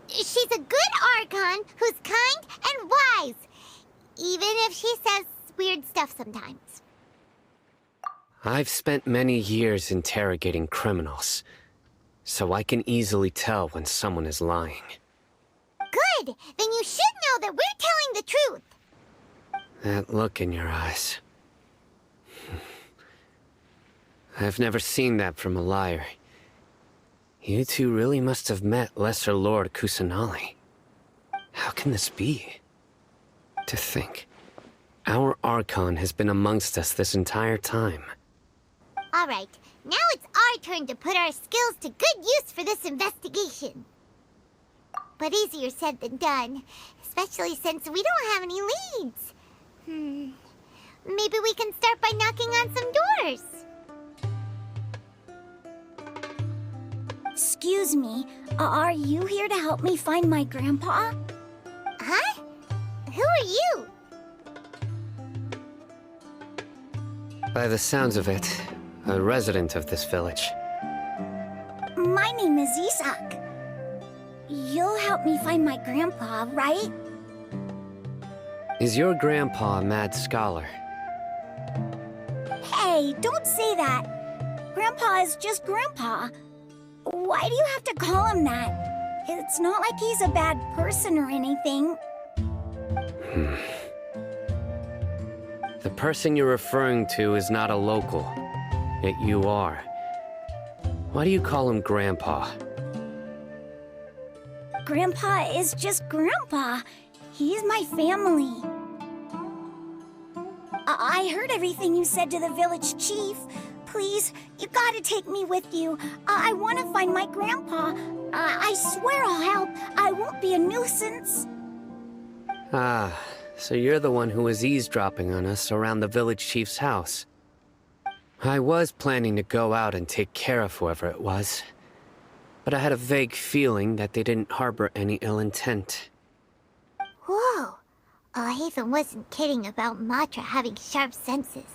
She's a good Archon who's kind and wise, even if she says weird stuff sometimes. I've spent many years interrogating criminals, so I can easily tell when someone is lying. Good! Then you should know that we're telling the truth! That look in your eyes. I've never seen that from a liar. You two really must have met Lesser Lord Kusanali. How can this be? To think, our Archon has been amongst us this entire time. Alright, now it's our turn to put our skills to good use for this investigation. But easier said than done, especially since we don't have any leads. Maybe we can start by knocking on some doors. Excuse me, are you here to help me find my grandpa? Huh? Who are you? By the sounds of it, a resident of this village. My name is Isak. You'll help me find my grandpa, right? Is your grandpa a mad scholar? Hey, don't say that. Grandpa is just Grandpa. Why do you have to call him that? It's not like he's a bad person or anything. The person you're referring to is not a local, yet you are. Why do you call him Grandpa? Grandpa is just Grandpa. He's my family. I heard everything you said to the village chief. Please, you gotta take me with you. I want to find my grandpa. I swear I'll help. I won't be a nuisance. Ah, so you're the one who was eavesdropping on us around the village chief's house. I was planning to go out and take care of whoever it was, but I had a vague feeling that they didn't harbor any ill intent. Whoa. Hatham wasn't kidding about Matra having sharp senses.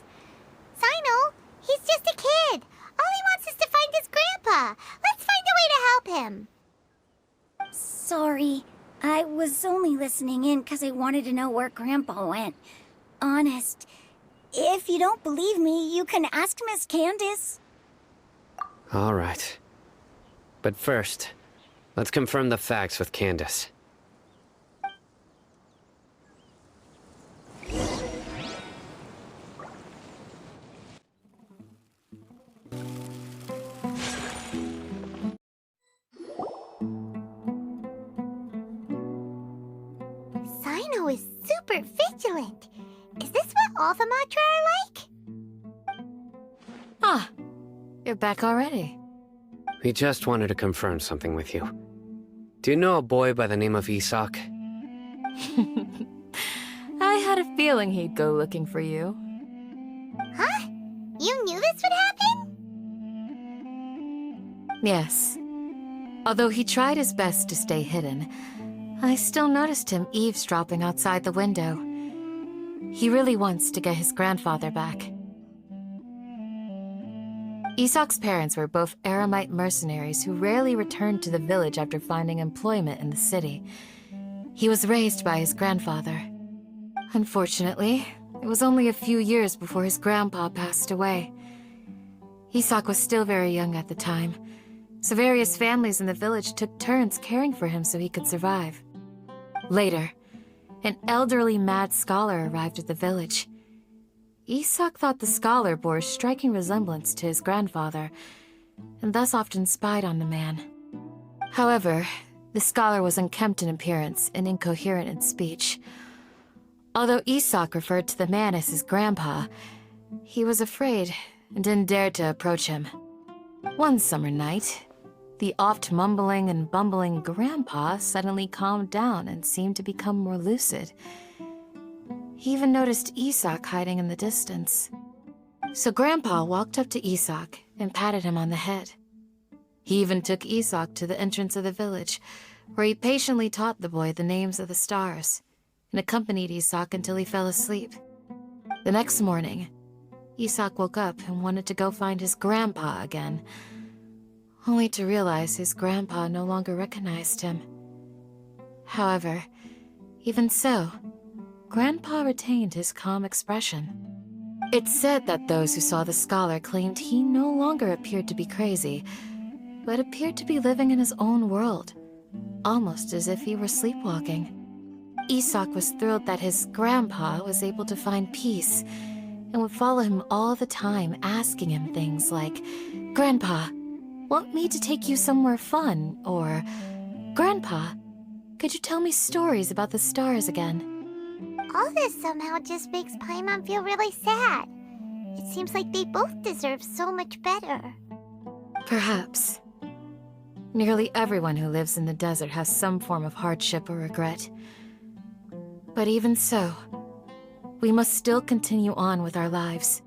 Sino, he's just a kid. All he wants is to find his grandpa. Let's find a way to help him. Sorry. I was only listening in because I wanted to know where Grandpa went. Honest. If you don't believe me, you can ask Miss Candace. All right. But first, let's confirm the facts with Candace. Sino is super vigilant. Is this what all the Matra are like? Ah, you're back already. We just wanted to confirm something with you. Do you know a boy by the name of Isak? I had a feeling he'd go looking for you. Huh? You knew this would happen? Yes. Although he tried his best to stay hidden, I still noticed him eavesdropping outside the window. He really wants to get his grandfather back. Isak's parents were both Aramite mercenaries who rarely returned to the village after finding employment in the city. He was raised by his grandfather. Unfortunately, it was only a few years before his grandpa passed away. Isak was still very young at the time, so various families in the village took turns caring for him so he could survive. Later, an elderly mad scholar arrived at the village. Isak thought the scholar bore a striking resemblance to his grandfather, and thus often spied on the man. However, the scholar was unkempt in appearance and incoherent in speech. Although Isak referred to the man as his grandpa, he was afraid and didn't dare to approach him. One summer night, the oft mumbling and bumbling grandpa suddenly calmed down and seemed to become more lucid. He even noticed Isak hiding in the distance. So Grandpa walked up to Isak and patted him on the head. He even took Isak to the entrance of the village, where he patiently taught the boy the names of the stars, and accompanied Isak until he fell asleep. The next morning, Isak woke up and wanted to go find his grandpa again, only to realize his grandpa no longer recognized him. However, even so, Grandpa retained his calm expression. It's said that those who saw the scholar claimed he no longer appeared to be crazy, but appeared to be living in his own world, almost as if he were sleepwalking. Isak was thrilled that his grandpa was able to find peace, and would follow him all the time, asking him things like, "Grandpa, want me to take you somewhere fun?" Or, "Grandpa, could you tell me stories about the stars again?" All this somehow just makes Paimon feel really sad. It seems like they both deserve so much better. Perhaps. Nearly everyone who lives in the desert has some form of hardship or regret. But even so, we must still continue on with our lives.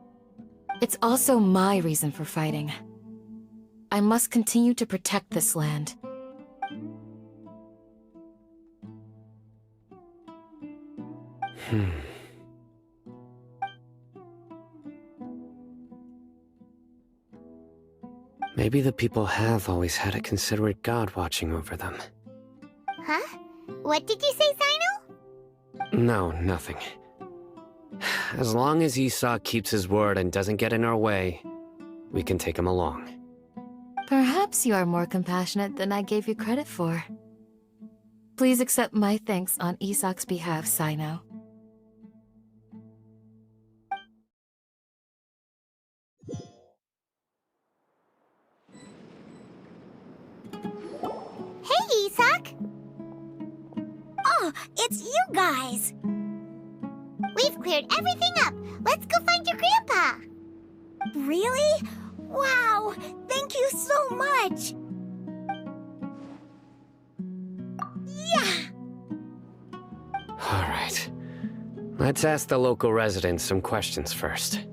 It's also my reason for fighting. I must continue to protect this land. Maybe the people have always had a considerate god watching over them. Huh? What did you say, Sino? No, nothing. As long as Esau keeps his word and doesn't get in our way, we can take him along. Perhaps you are more compassionate than I gave you credit for. Please accept my thanks on Isak's behalf, Sino. Hey, Isak! Oh, it's you guys! We've cleared everything up. Let's go find your grandpa. Really? Wow! Thank you so much! Yeah! All right. Let's ask the local residents some questions first.